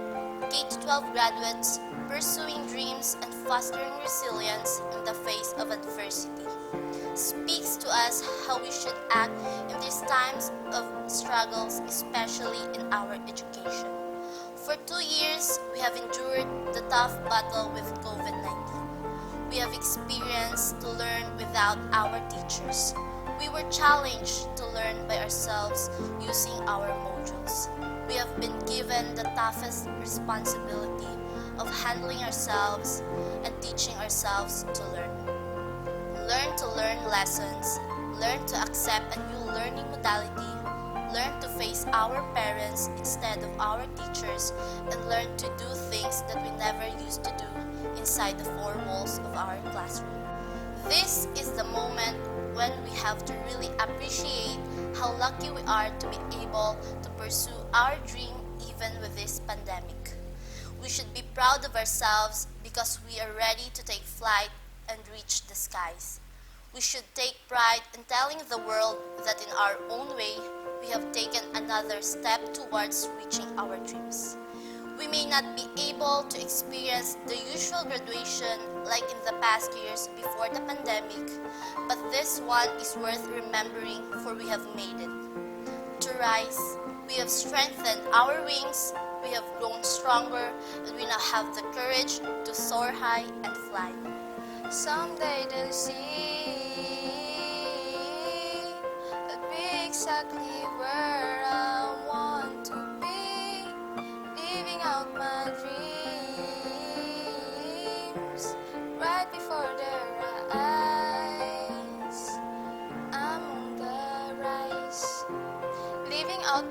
K-12 graduates, pursuing dreams and fostering resilience in the face of adversity, speaks to us how we should act in these times of struggles, especially in our education. For 2 years, we have endured the tough battle with COVID-19. We have experienced to learn without our teachers. We were challenged to learn by ourselves using our modules. We have been given the toughest responsibility of handling ourselves and teaching ourselves to learn. Learn to learn lessons, learn to accept a new learning modality, learn to face our parents instead of our teachers, and learn to do things that we never used to do inside the four walls of our classroom. This is the moment when we have to really appreciate how lucky we are to be able to pursue our dream even with this pandemic. We should be proud of ourselves because we are ready to take flight and reach the skies. We should take pride in telling the world that in our own way, we have taken another step towards reaching our dreams. We may not be able to experience the usual graduation like in the past years before the pandemic, but this one is worth remembering, for we have made it. To rise, we have strengthened our wings, we have grown stronger, and we now have the courage to soar high and fly. Someday they'll see I'll be exactly where I want to be, living out my dreams right before their eyes. I'm on the rise. Living out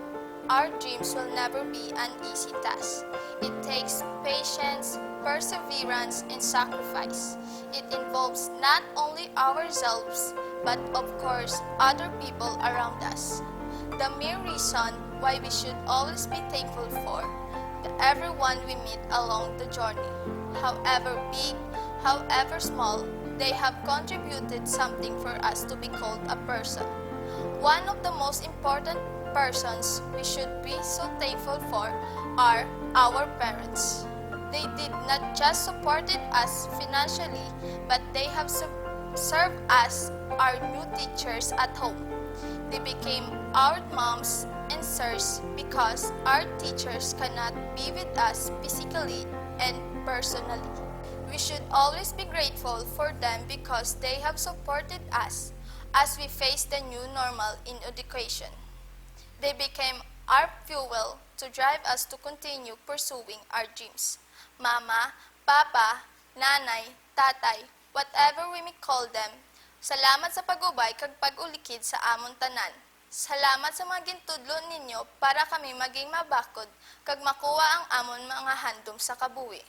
our dreams will never be an easy task. It takes patience, perseverance, and sacrifice. It involves not only ourselves, but of course, other people around us. The mere reason why we should always be thankful for everyone we meet along the journey. However big, however small, they have contributed something for us to be called a person. One of the most important persons we should be so thankful for are our parents. They did not just supported us financially, but they have served as our new teachers at home. They became our moms and sirs because our teachers cannot be with us physically and personally. We should always be grateful for them because they have supported us as we face the new normal in education. They became our fuel to drive us to continue pursuing our dreams. Mama, Papa, Nanay, Tatay, whatever we may call them, salamat sa pagubay kag pag-ulikid sa amon tanan. Salamat sa mga gintudlo ninyo para kami maging mabakod kag makuha ang amon mga handom sa kabuhi.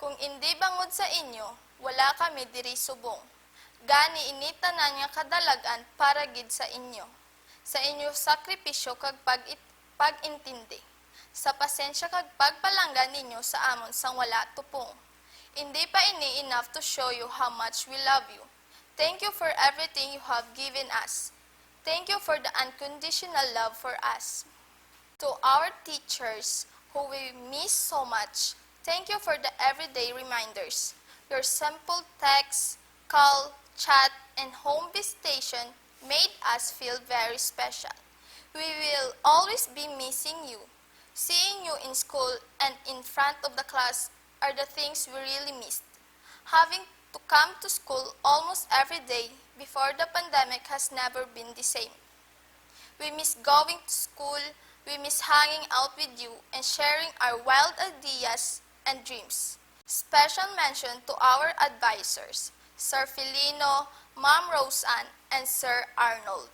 Kung hindi bangod sa inyo, wala kami diri subong. Gani initanan nga kadalagan para gid sa inyo. Sa inyo sakripisyo kag pag-intindi. Sa pasensya kag pagpalanggan ninyo sa amon sang wala tupong. Hindi pa ini enough to show you how much we love you. Thank you for everything you have given us. Thank you for the unconditional love for us. To our teachers, who we miss so much, thank you for the everyday reminders. Your simple texts, call, chat, and home visitation made us feel very special. We will always be missing you. Seeing you in school and in front of the class are the things we really missed. Having to come to school almost every day before the pandemic has never been the same. We miss going to school, we miss hanging out with you and sharing our wild ideas and dreams. Special mention to our advisors, Sir Filino, Ma'am Roseanne, and Sir Arnold,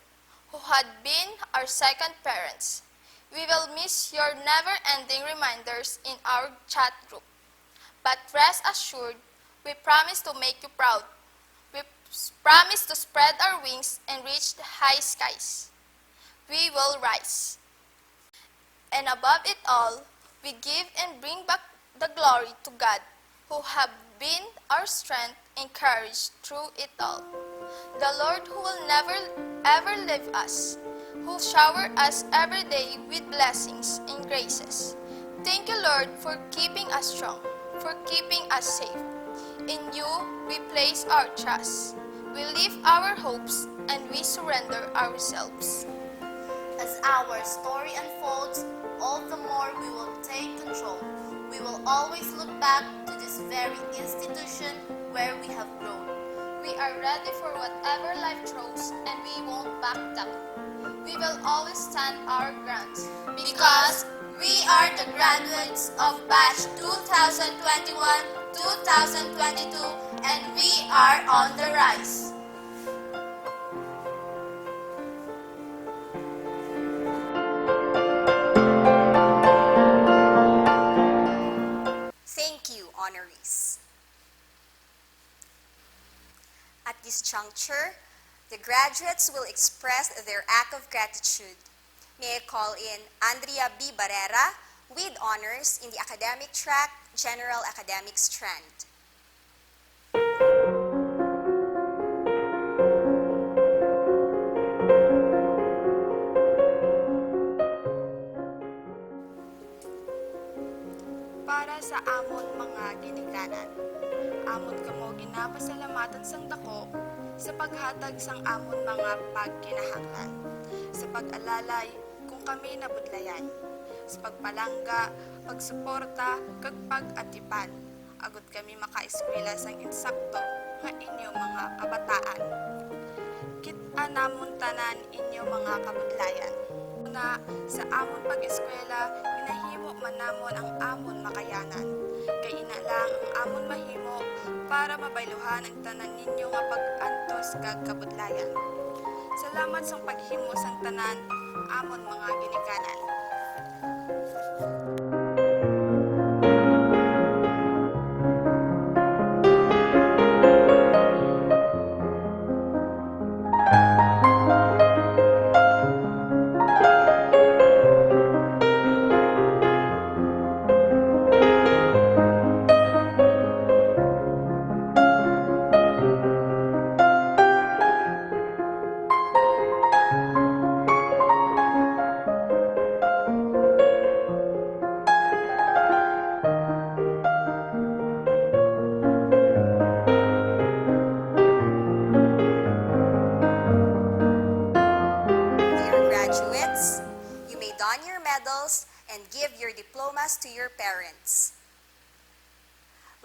who had been our second parents. We will miss your never-ending reminders in our chat group. But rest assured, we promise to make you proud. We promise to spread our wings and reach the high skies. We will rise. And above it all, we give and bring back the glory to God, who have been our strength and courage through it all. The Lord who will never ever leave us, who shower us every day with blessings and graces. Thank you, Lord, for keeping us strong, for keeping us safe. In you, we place our trust. We lift our hopes and we surrender ourselves. As our story unfolds, all the more we will take control. We will always look back to this very institution where we have grown. We are ready for whatever life throws and we won't back down. We will always stand our ground because we are the graduates of batch 2021-2022 and we are on the rise. Thank you, honorees. At this juncture, the graduates will express their act of gratitude. May I call in Andrea B. Barrera with honors in the academic track, General Academic Strand. sa amon mga ginikanan. Amon kamo ginapasalamatan sang dako sa paghatag sang amon mga pagkinahanglan, sa pag-alalay kung kami nabudlayan, sa pagpalangga, pagsuporta, kag pag-atipan, agud kami makaeskwela sang insakto nga inyo mga kabataan. Kita namon tanan inyo mga kabudlayan. Na sa amon pag-eskwela, inahimo man namon ang amon makayanan. Kay ina lang ang amon mahimo para mabayluhan ang tanan ninyo nga pag-antos kag kabudlayan. Salamat sa paghimo sang tanan amon mga ginikanan. Dear graduates, you may don your medals and give your diplomas to your parents.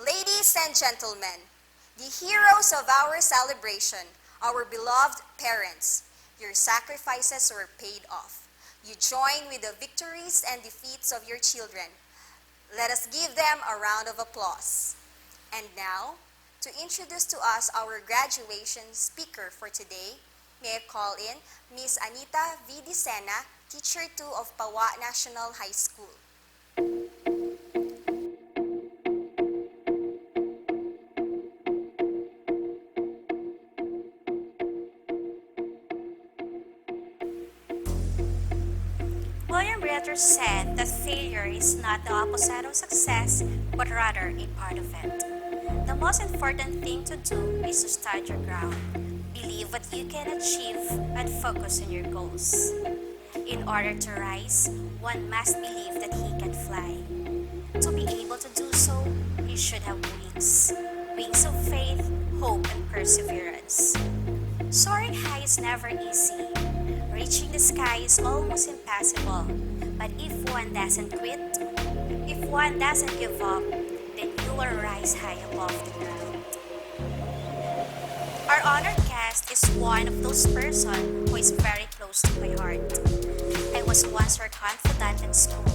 Ladies and gentlemen, the heroes of our celebration, our beloved parents, your sacrifices were paid off. You join with the victories and defeats of your children. Let us give them a round of applause. And now, to introduce to us our graduation speaker for today, may I call in Miss Anita V. Dicena, Teacher 2 of Pawa National High School. William Bretter said that failure is not the opposite of success, but rather a part of it. The most important thing to do is to stand your ground. Believe what you can achieve and focus on your goals. In order to rise, one must believe that he can fly. To be able to do so, you should have wings. Wings of faith, hope, and perseverance. Soaring high is never easy. Reaching the sky is almost impossible. But if one doesn't quit, if one doesn't give up, then you will rise high above the ground. Our honored guest is one of those persons who is very close to my heart. I was once her confidant in school.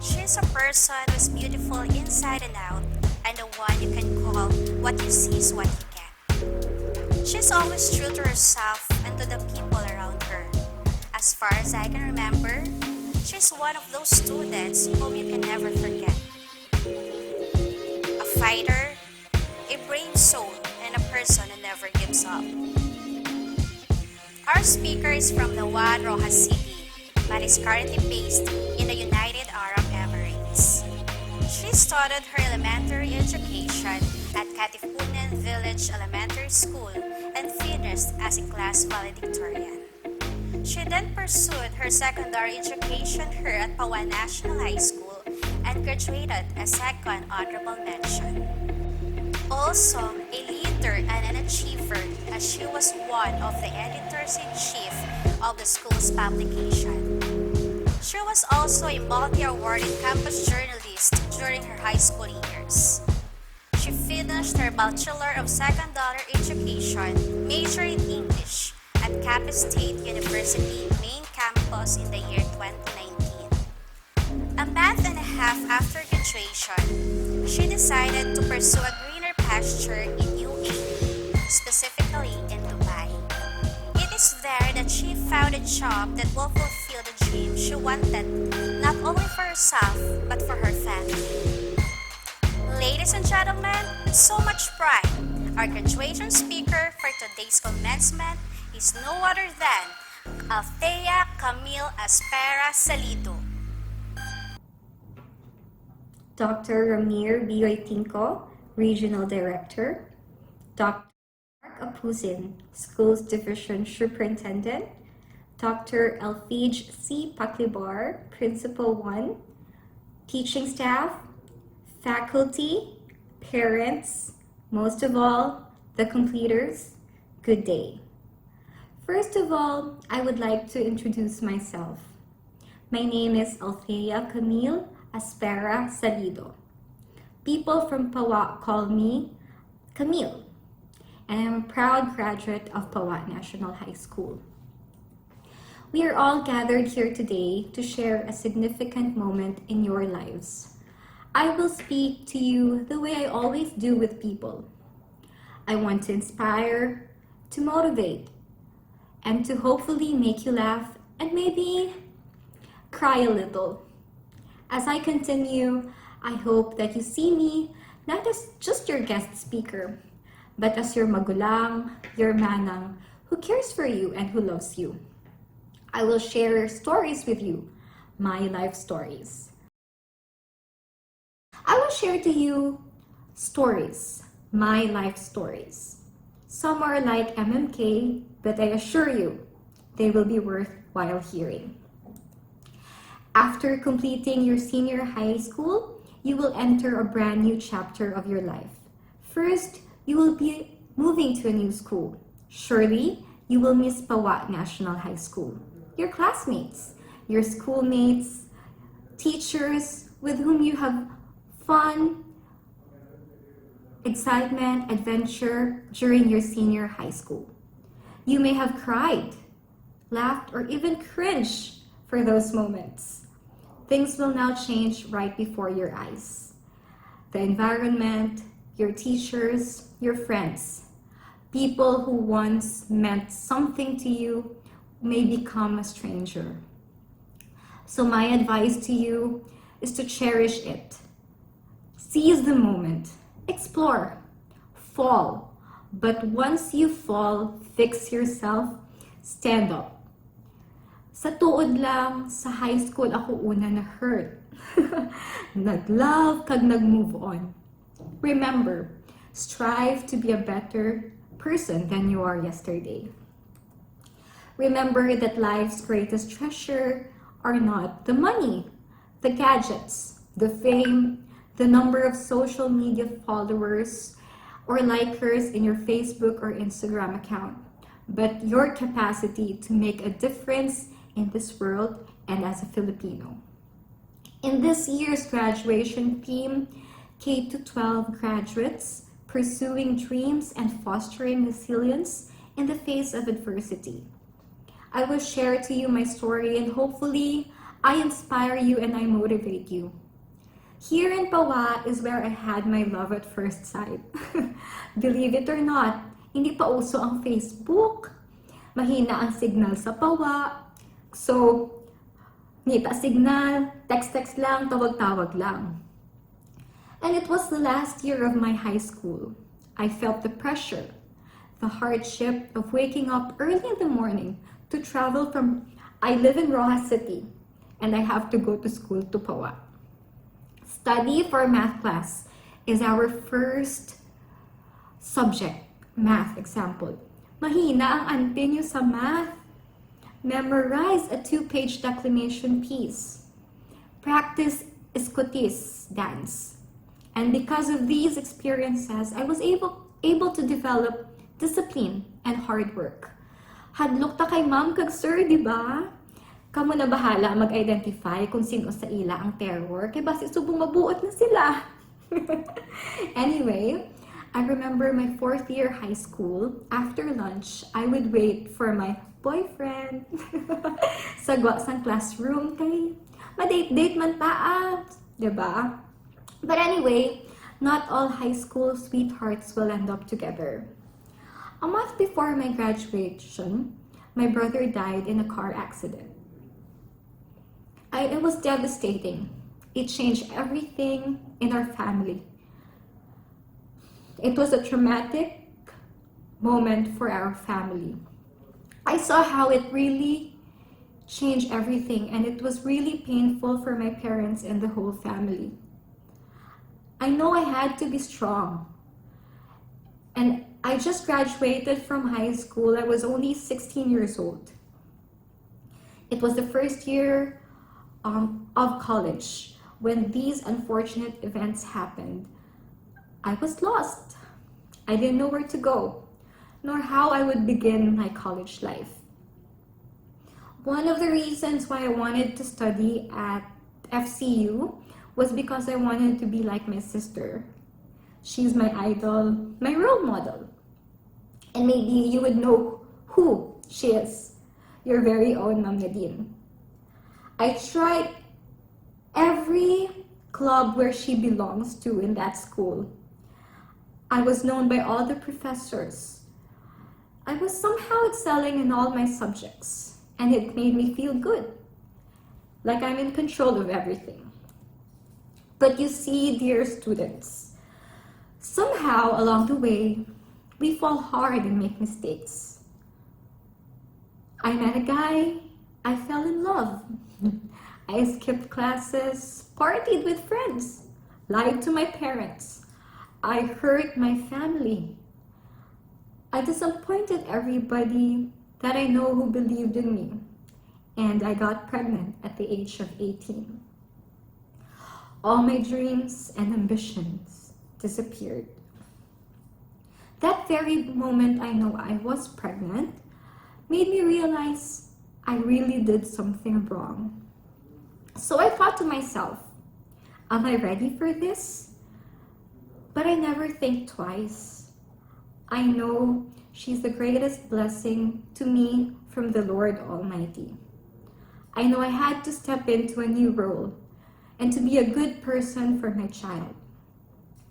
She is a person who is beautiful inside and out, and the one you can call what you see is what you get. She's always true to herself and to the people around her. As far as I can remember, she's one of those students whom you can never forget. A fighter, a brave soul, and a person who never gives up. Our speaker is from Nawad, Rojas City, but is currently based in the United Arab Emirates. She started her elementary education at Katipunan Village Elementary School and finished as a class valedictorian. She then pursued her secondary education here at Pawa National High School and graduated as second honorable mention. Also, a leader and an achiever, as she was one of the editors-in-chief of the school's publication. She was also a multi-awarded campus journalist during her high school years. She finished her Bachelor of Secondary Education, major in English, at Capiz State University main campus in the year 2019. A month and a half after graduation, she decided to pursue a greener pasture in UAE, specifically in Dubai. It is there that she found a job that will fulfill the dream she wanted, not only for herself, but for her family. Ladies and gentlemen, with so much pride, our graduation speaker for today's commencement is no other than Althea Camille Aspera Salido. Dr. Ramir Bioitinco, Regional Director, Dr. Mark Apusin, Schools Division Superintendent, Dr. Elfij C. Paklibar, Principal 1, teaching staff, faculty, parents, most of all, the completers, good day. First of all, I would like to introduce myself. My name is Althea Camille Aspera Salido. People from Pawa call me Camille, and I'm a proud graduate of Pawa National High School. We are all gathered here today to share a significant moment in your lives. I will speak to you the way I always do with people. I want to inspire, to motivate, and to hopefully make you laugh and maybe cry a little. As I continue, I hope that you see me not as just your guest speaker, but as your magulang, your manang, who cares for you and who loves you. I will share stories with you, my life stories. I will share to you stories, my life stories. Some are like MMK, but I assure you, they will be worthwhile hearing. After completing your senior high school, you will enter a brand new chapter of your life. First, you will be moving to a new school. Surely, you will miss Pawa National High School. Your classmates, your schoolmates, teachers with whom you have fun, excitement, adventure during your senior high school. You may have cried, laughed, or even cringed for those moments. Things will now change right before your eyes. The environment, your teachers, your friends, people who once meant something to you may become a stranger. So my advice to you is to cherish it. Seize the moment. Explore. Fall. But once you fall, fix yourself. Stand up. Sa tuod lang, sa high school ako una na hurt. Nag-love kag nag-move on. Remember, strive to be a better person than you are yesterday. Remember that life's greatest treasure are not the money, the gadgets, the fame, the number of social media followers or likers in your Facebook or Instagram account, but your capacity to make a difference in this world and as a Filipino. In this year's graduation theme, K-12 graduates, pursuing dreams and fostering resilience in the face of adversity. I will share to you my story and hopefully I inspire you and I motivate you. Here in Pawa is where I had my love at first sight. Believe it or not, hindi pa uso ang Facebook. Mahina ang signal sa Pawa. So, ngita signal, text-text lang, tawag-tawag lang. And it was the last year of my high school. I felt the pressure, the hardship of waking up early in the morning to travel from, I live in Rojas City, and I have to go to school to Pawa. Study for math class is our first subject, math example. Mahina ang ante nyo sa math. Memorize a 2-page declamation piece. Practice escotis dance. And because of these experiences, I was able to develop discipline and hard work. Hadlok ta kay ma'am kag sir, di ba? Kamu na bahala mag-identify kung sino sa ila ang terror, kay basi subong mabuot na sila. Anyway, I remember my 4th year high school, after lunch, I would wait for my boyfriend sa sang classroom kay madate-date man taa, di ba? But anyway, not all high school sweethearts will end up together. A month before my graduation, my brother died in a car accident. It was devastating. It changed everything in our family. It was a traumatic moment for our family. I saw how it really changed everything, and it was really painful for my parents and the whole family. I know I had to be strong. And I just graduated from high school. I was only 16 years old. It was the first year of college. when these unfortunate events happened, I was lost. I didn't know where to go, nor how I would begin my college life. One of the reasons why I wanted to study at FCU was because I wanted to be like my sister. She's my idol, my role model. And maybe you would know who she is, your very own Ma'am Nadine. I tried every club where she belongs to in that school. I was known by all the professors. I was somehow excelling in all my subjects, and it made me feel good, like I'm in control of everything. But you see, dear students, somehow along the way, we fall hard and make mistakes. I met a guy, I fell in love. I skipped classes, partied with friends, lied to my parents. I hurt my family. I disappointed everybody that I know who believed in me. And I got pregnant at the age of 18. All my dreams and ambitions disappeared. That very moment I know I was pregnant made me realize I really did something wrong. So I thought to myself, am I ready for this? But I never think twice. I know she's the greatest blessing to me from the Lord Almighty. I know I had to step into a new role and to be a good person for my child.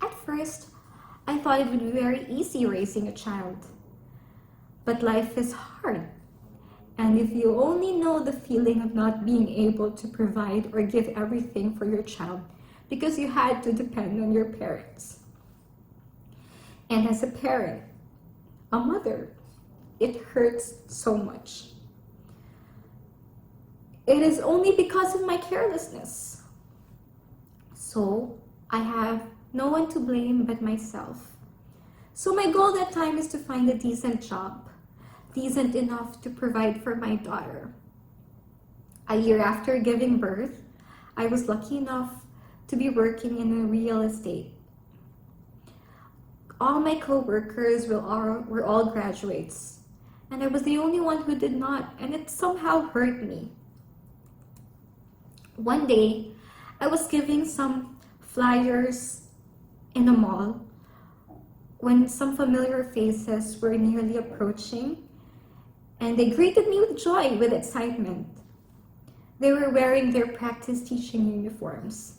At first, I thought it would be very easy raising a child. But life is hard. And if you only know the feeling of not being able to provide or give everything for your child because you had to depend on your parents. And as a parent, a mother, it hurts so much. It is only because of my carelessness. So I have no one to blame but myself. So my goal that time is to find a decent job, decent enough to provide for my daughter. A year after giving birth, I was lucky enough to be working in a real estate. All my co-workers were all graduates, and I was the only one who did not, and it somehow hurt me. One day, I was giving some flyers in a mall when some familiar faces were nearly approaching, and they greeted me with joy, with excitement. They were wearing their practice teaching uniforms.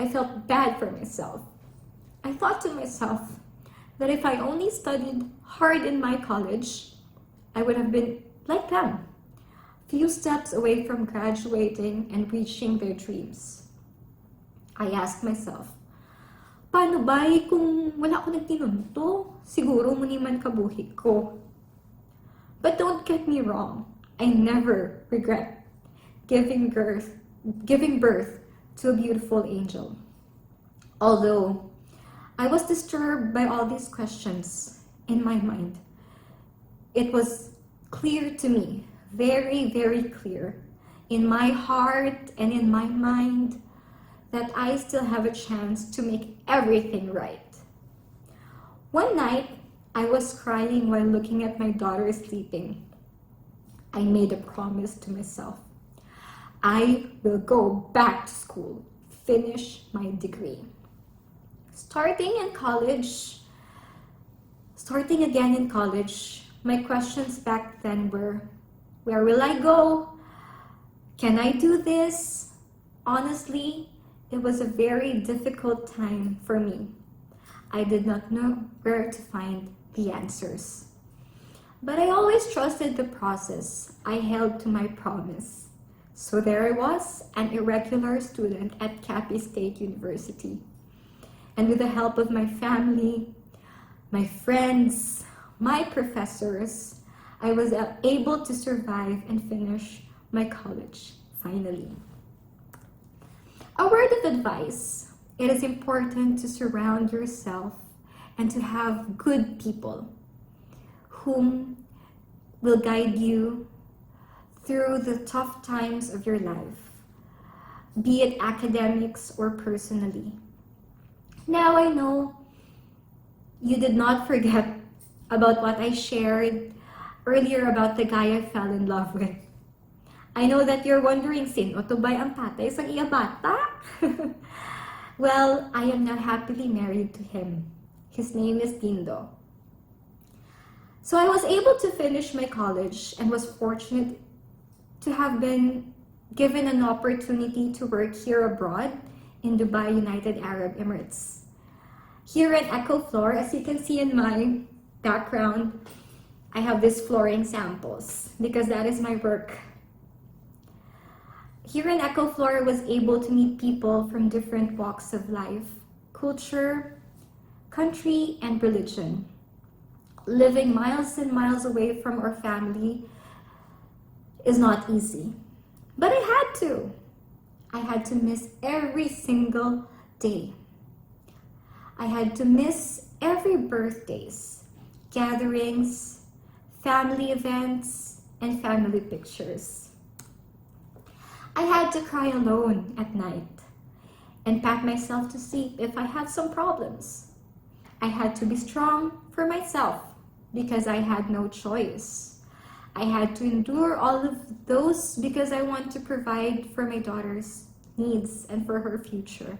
I felt bad for myself. I thought to myself that if I only studied hard in my college, I would have been like them, few steps away from graduating and reaching their dreams. I asked myself, paano ba kung wala ko nagtinunto? Siguro muni man kabuhi ko. But don't get me wrong, I never regret giving birth to a beautiful angel. Although I was disturbed by all these questions in my mind, it was clear to me, very, very clear, in my heart and in my mind, that I still have a chance to make everything right. One night, I was crying while looking at my daughter sleeping. I made a promise to myself. I will go back to school, finish my degree. Starting again in college, my questions back then were, where will I go? Can I do this? Honestly, it was a very difficult time for me. I did not know where to find the answers. But I always trusted the process. I held to my promise. So there I was, an irregular student at Capiz State University. And with the help of my family, my friends, my professors, I was able to survive and finish my college, finally. A word of advice: it is important to surround yourself and to have good people whom will guide you through the tough times of your life, be it academics or personally. Now I know you did not forget about what I shared earlier about the guy I fell in love with. I know that you're wondering, sino to ba ang tatay sa iya bata? Well, I am now happily married to him. His name is Dindo. So I was able to finish my college and was fortunate to have been given an opportunity to work here abroad in Dubai, United Arab Emirates. Here at Echo Floor, as you can see in my background, I have these flooring samples because that is my work. Here in Echo Floor, I was able to meet people from different walks of life, culture, country, and religion. Living miles and miles away from our family is not easy. But I had to. I had to miss every single day. I had to miss every birthdays, gatherings, family events, and family pictures. I had to cry alone at night and pat myself to sleep if I had some problems. I had to be strong for myself because I had no choice. I had to endure all of those because I want to provide for my daughter's needs and for her future.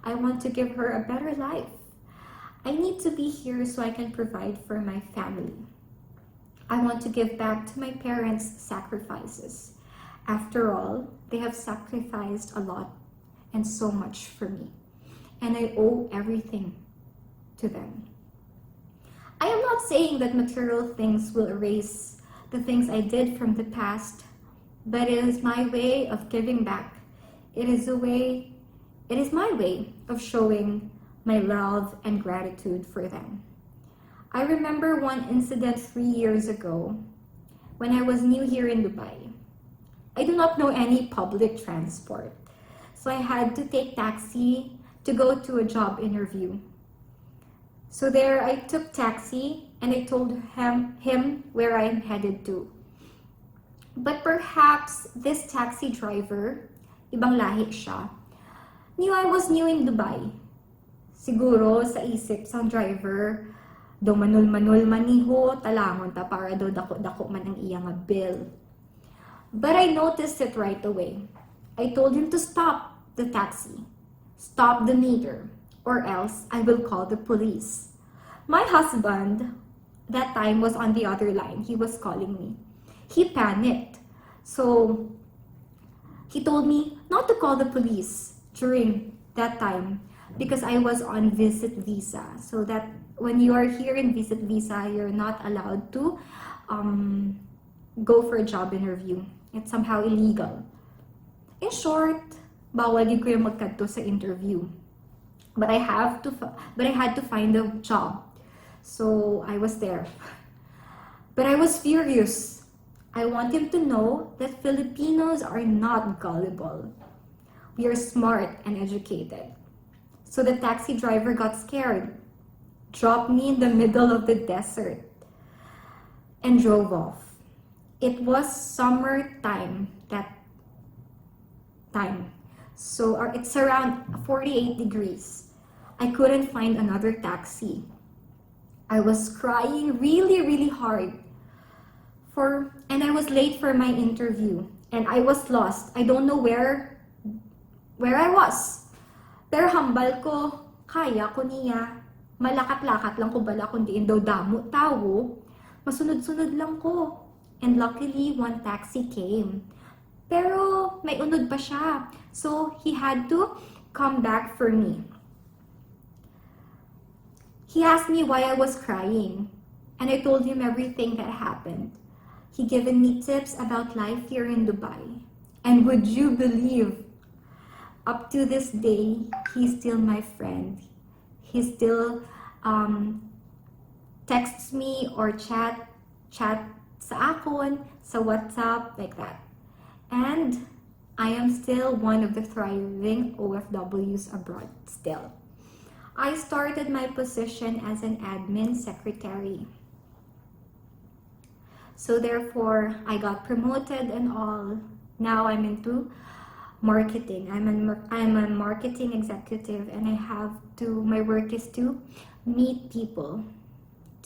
I want to give her a better life. I need to be here so I can provide for my family. I want to give back to my parents' sacrifices. After all, they have sacrificed a lot and so much for me, and I owe everything to them. I am not saying that material things will erase the things I did from the past, but it is my way of giving back. It is my way of showing my love and gratitude for them. I remember one incident 3 years ago when I was new here in Dubai. I do not know any public transport, so I had to take taxi to go to a job interview. So there I took taxi and I told him where I am headed to. But perhaps this taxi driver, ibang lahi siya, knew I was new in Dubai. Siguro sa isip sang driver, do manul-manul maniho, talangon ta para do dako-dako man ang iyang bill. But I noticed it right away. I told him to stop the taxi, stop the meter, or else I will call the police. My husband, that time, was on the other line. He was calling me. He panicked. So he told me not to call the police during that time because I was on visit visa. So that when you are here in visit visa, you're not allowed to go for a job interview. It's somehow illegal. In short, bawal yun ko yung magkadto sa interview. But I had to find a job. So I was there. But I was furious. I want him to know that Filipinos are not gullible. We are smart and educated. So the taxi driver got scared, dropped me in the middle of the desert, and drove off. It was summertime that time. So it's around 48 degrees. I couldn't find another taxi. I was crying really, really hard. And I was late for my interview. And I was lost. I don't know where I was. Pero hambal ko, kaya ko niya. Malakat-lakat lang ko bala kundi daw damo tao. Masunod-sunod lang ko. And luckily, one taxi came. Pero may unod pa siya. So he had to come back for me. He asked me why I was crying. And I told him everything that happened. He given me tips about life here in Dubai. And would you believe, up to this day, he's still my friend. He still texts me or chat sa akon, sa WhatsApp, like that. And I am still one of the thriving OFWs abroad still. I started my position as an admin secretary. So therefore, I got promoted and all. Now I'm into marketing. I'm a marketing executive, and my work is to meet people,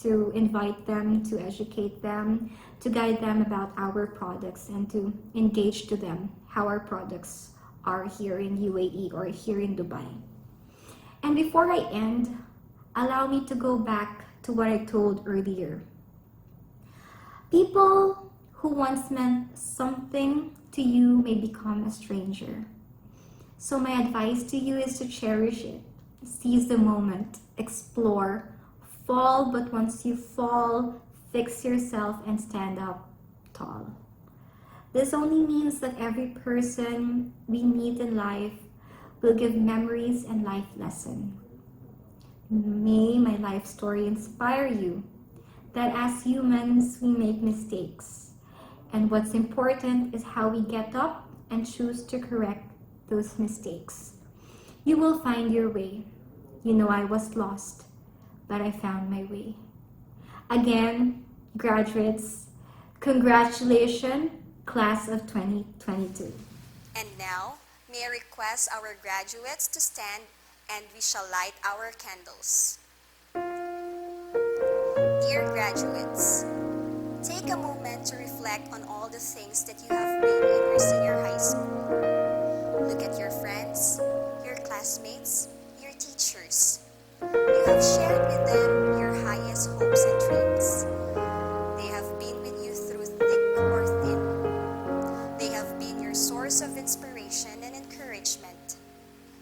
to invite them, to educate them, to guide them about our products, and to engage to them how our products are here in UAE or here in Dubai. And before I end, allow me to go back to what I told earlier. People who once meant something to you may become a stranger. So my advice to you is to cherish it. Seize the moment, explore, fall, but once you fall, fix yourself and stand up tall. This only means that every person we meet in life will give memories and life lesson. May my life story inspire you that as humans we make mistakes, and what's important is how we get up and choose to correct those mistakes. You will find your way. You know, I was lost, but I found my way. Again, graduates, congratulations, class of 2022. And now, may I request our graduates to stand and we shall light our candles. Dear graduates, take a moment to reflect on all the things that you have been in your senior high school. Look at your friends, your classmates, your teachers. You have shared with them your highest hopes and dreams. They have been with you through thick or thin. They have been your source of inspiration and encouragement.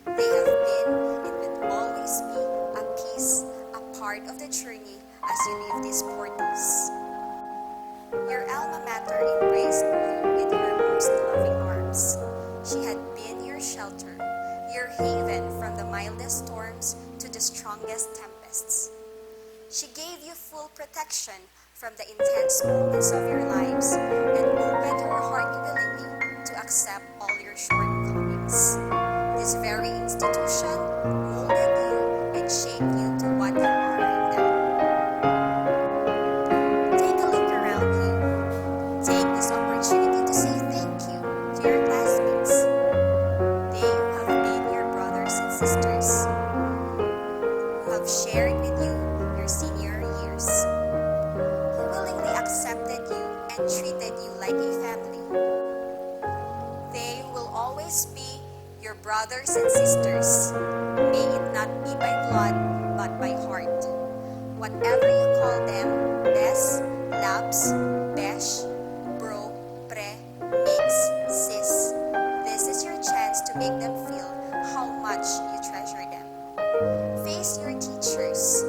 They have been and will always be a piece, a part of the journey as you leave these portals. Your alma mater embraced you with her most loving arms. She had been your shelter, your haven from the mildest storms to the strongest tempests. She gave you full protection from the intense moments of your lives and opened her heart willingly to accept all your shortcomings. This very institution molded you and shaped you to what you are now. Take a look around you. Take this opportunity to say thank you to your classmates. They have been your brothers and sisters who have shared with you your senior years, who willingly accepted you and treated you like a family. They will always be your brothers and sisters. May it not be by blood, but by heart. Whatever you call them, bes, labs, besh, bro, pre, mix, sis, this is your chance to make them feel how much you treasure them. Face your teachers,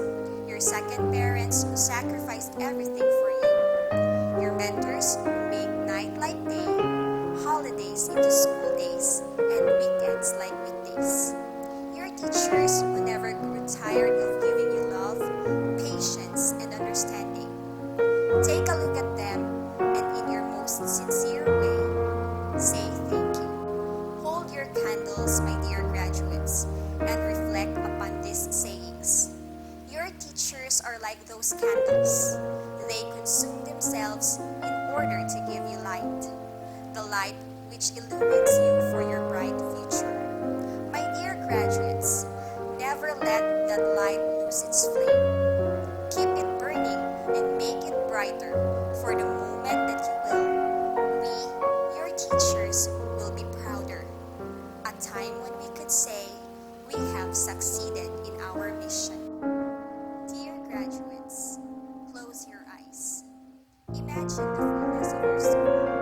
your second parents who sacrificed everything for you, your mentors who make night like day, holidays into school days, and weekends like weekdays. Your teachers who never grew tired of giving you love, patience, and understanding. Take a look at them and in your most sincere way, say thank you. Hold your candles, my dear graduates, and reflect upon these sayings. Your teachers are like those candles. They consume themselves in order to give you light. The light which illumines you for your bright future. My dear graduates, never let that light lose its flame. Keep it burning and make it brighter for the moment that you will. We, your teachers, will be prouder. A time when we could say we have succeeded in our mission. Dear graduates, close your eyes. Imagine the fullness of your soul.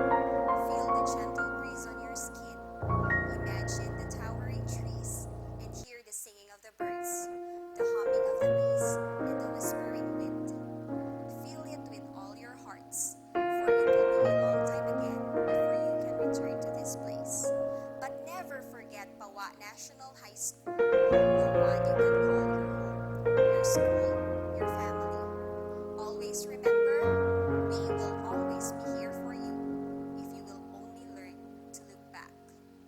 Feel the gentle breeze on your skin. Imagine the towering trees and hear the singing of the birds, the humming of the bees, and the whispering wind. Feel it with all your hearts, for it will be a long time again before you can return to this place. But never forget Pawa National High School, the one you can call your home, your school, your family. Always remember, we will always be here for you if you will only learn to look back.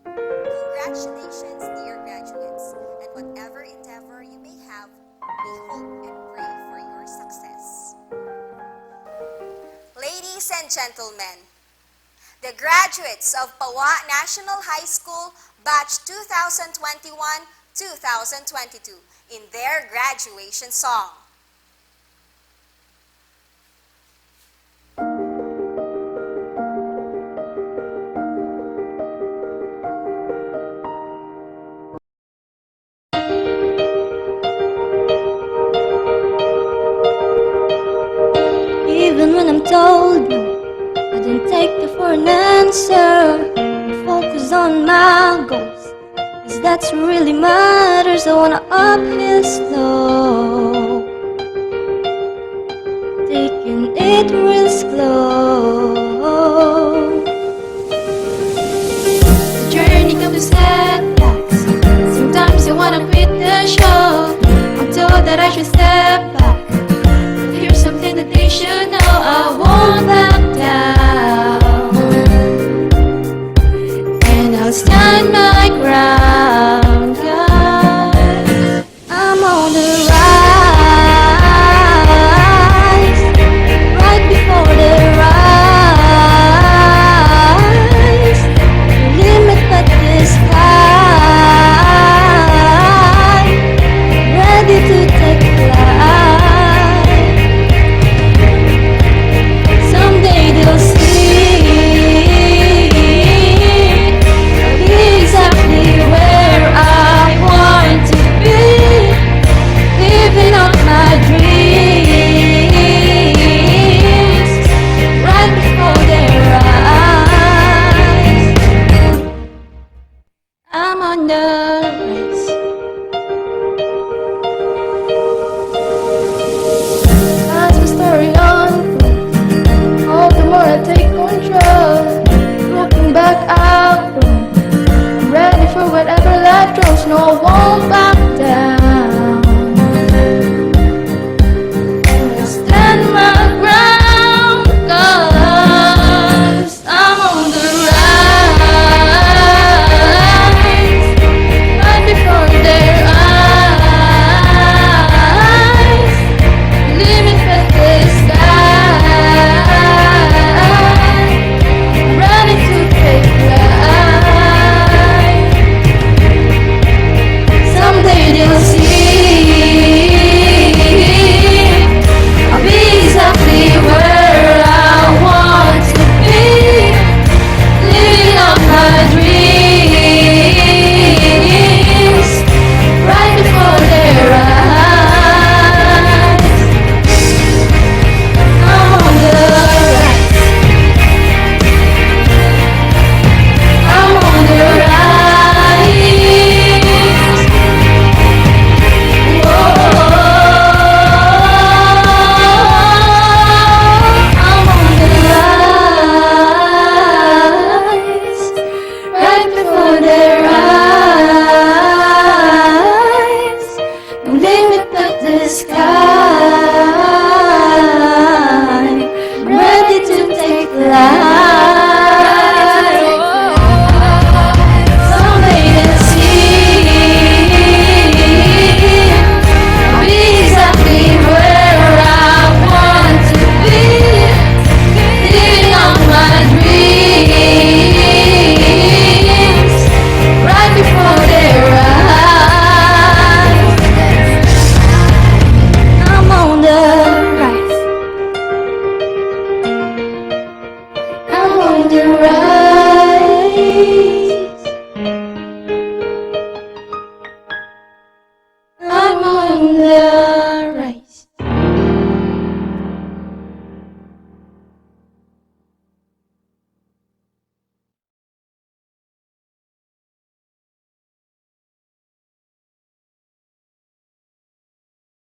Congratulations, dear graduates, and whatever endeavor you may have, we hope and pray for your success. Ladies Ladies and gentlemen, the graduates of Pawa National High School Batch 2021-2022 in their graduation song. Even when I'm told no, I don't take that for an answer. I focus on my goals, 'cause that's what really matters. I wanna uphill slow, taking it real slow. The journey comes with setbacks. Sometimes you wanna quit the show. I'm told that I should step back. Here's something that they should know. I won't back down, and I'll stand my ground, guys. I'm on the rise, right before the rise. Limit but the sky, ready to take flight. Someday they'll see exactly where I want to be, living out my dreams right before their eyes. I'm on the rise. As the story unfolds, all the more I take control. Looking back out, I'm ready for whatever life throws. No, I won't back down. I'll stand my ground, 'cause I'm on the rise, right before their eyes. Limit but the sky, ready to take flight. Someday they'll see I'll be exactly where I want to be, living out my dreams right before their eyes. I'm on the rise. I'm on the rise. Whoa. I'm on the rise, right before their eyes. No limit but the sky, ready to take flight. Someday they'll see I'll be exactly where I want to be, living out my dreams right before their eyes. I'm on the rise. I'm on the rise. I'm on the rise.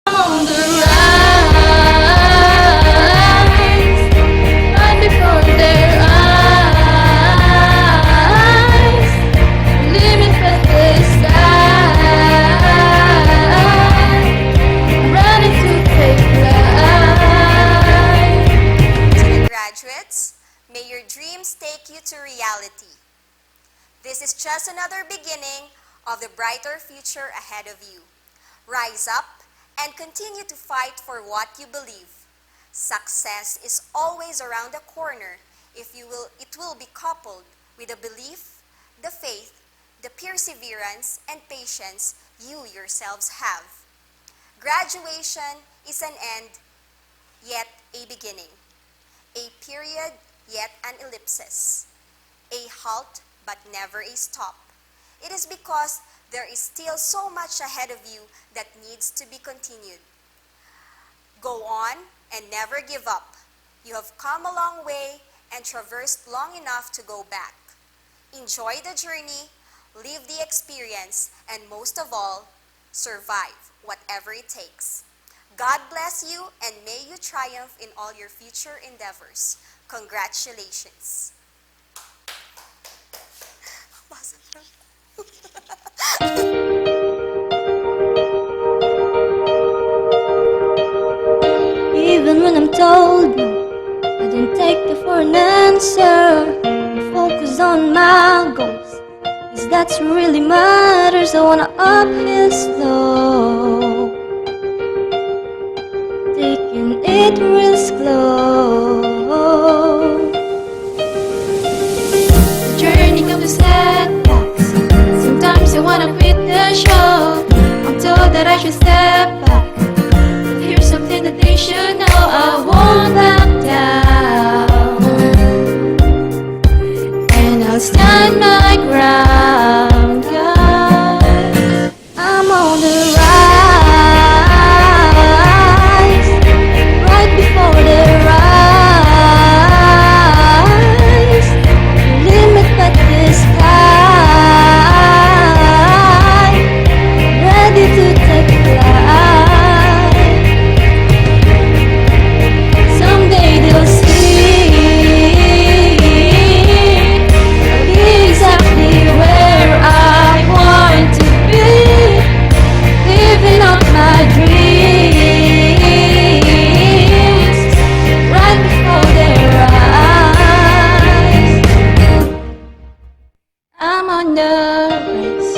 I'm on the rise, right before their eyes. Limit but the sky, ready to take flight. To the graduates, may your dreams take you to reality. This is just another beginning of the brighter future ahead of you. Rise up and continue to fight for what you believe. Success is always around the corner if it will be coupled with the belief, the faith, the perseverance, and patience you yourselves have. Graduation is an end, yet a beginning. A period, yet an ellipsis. A halt, but never a stop. It is because there is still so much ahead of you that needs to be continued. Go on and never give up. You have come a long way and traversed long enough to go back. Enjoy the journey, live the experience, and most of all, survive whatever it takes. God bless you and may you triumph in all your future endeavors. Congratulations. Even when I'm told no, I don't take the for an answer. I focus on my goals, 'cause that's what really matters. I wanna uphill slow, taking it real slow. The journey comes with setbacks. Sometimes you wanna quit the show. I'm told that I should step back. Here's something that they should know. I won't back down, and I'll stand my ground, guys. I'm on the rise, right before the rise. Limit but the sky, ready to take flight. Someday they'll see exactly where I want to be, living up my dreams, right before their eyes. I'm on the race.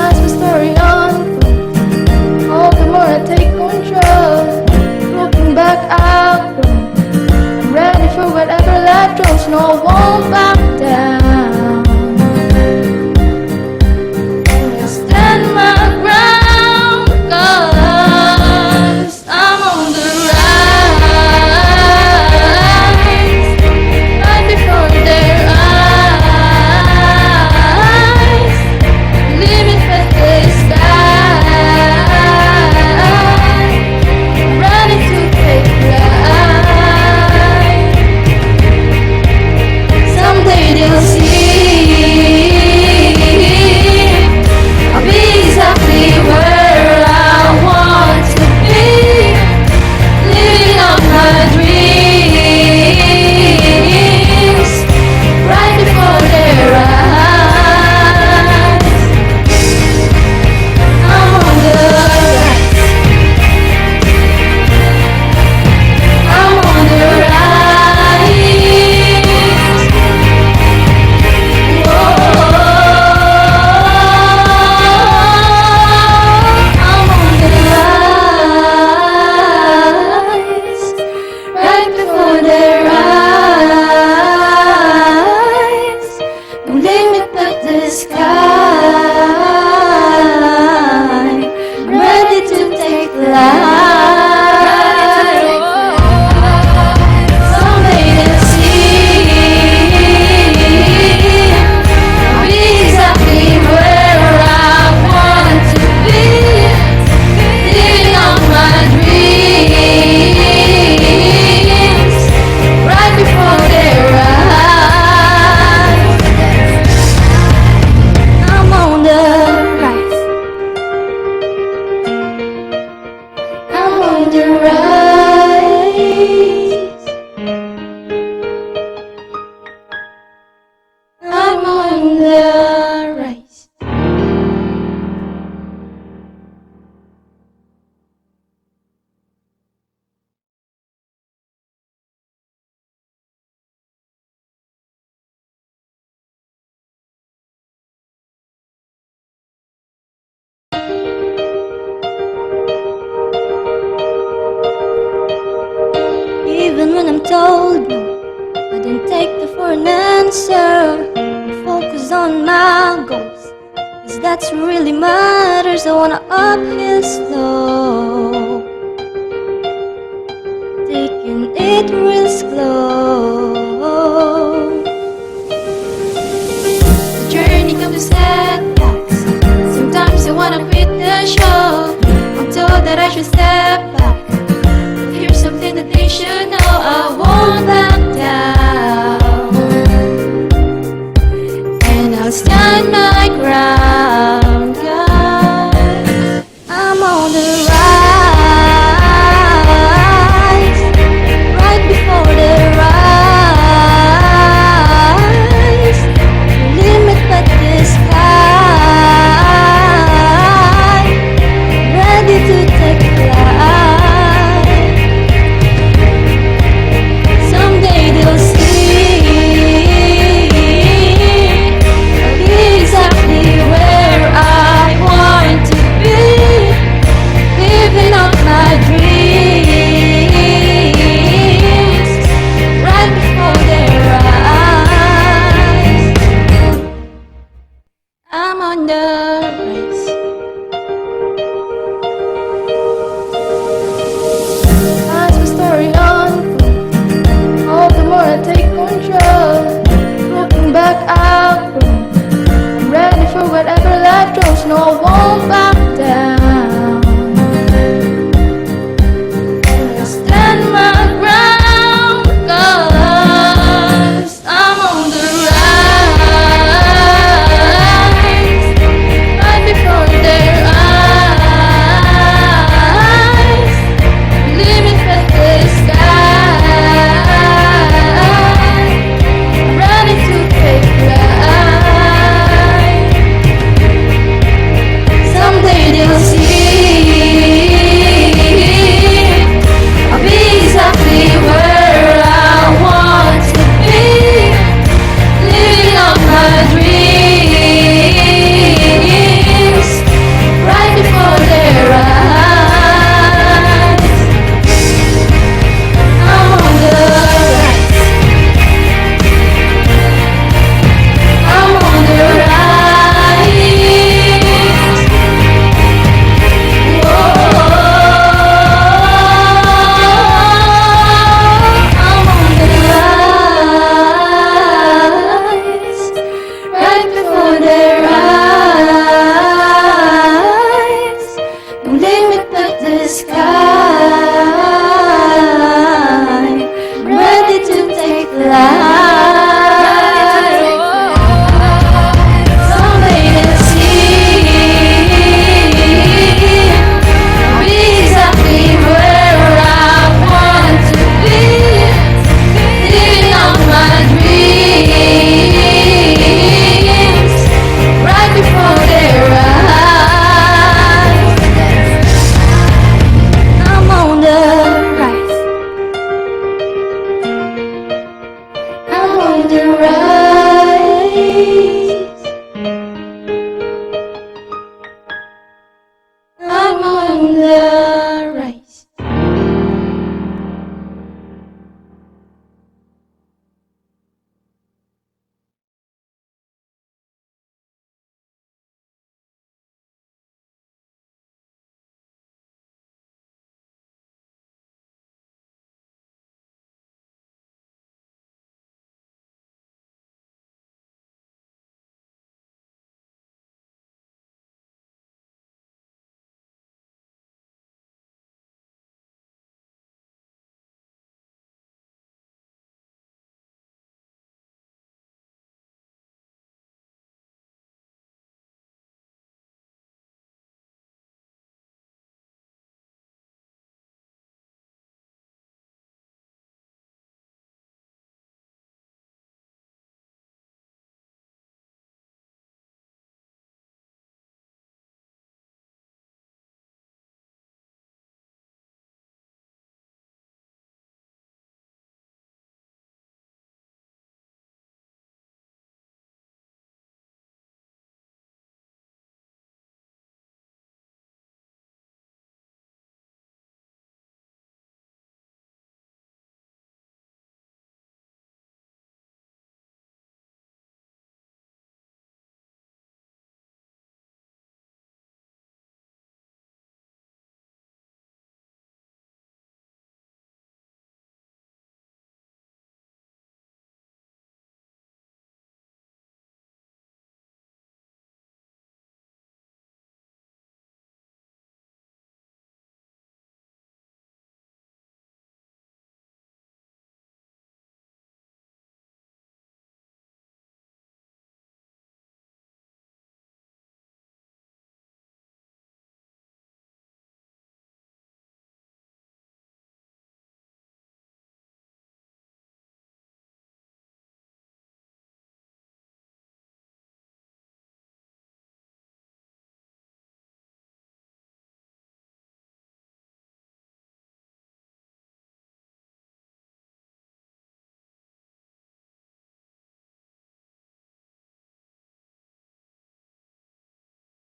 As the story unfolds, all the more I take control. Looking back out, I'm ready for whatever life throws. No, I won't back down. I'll stand my ground, 'cause I'm on the rise, right before their eyes. Living for the sky, ready to take flight. Someday answer and focus on my goals, 'cause that's what really matters. I wanna uphill slow, taking it real slow. The journey comes with setbacks. Sometimes you wanna quit the show. I'm told that I should step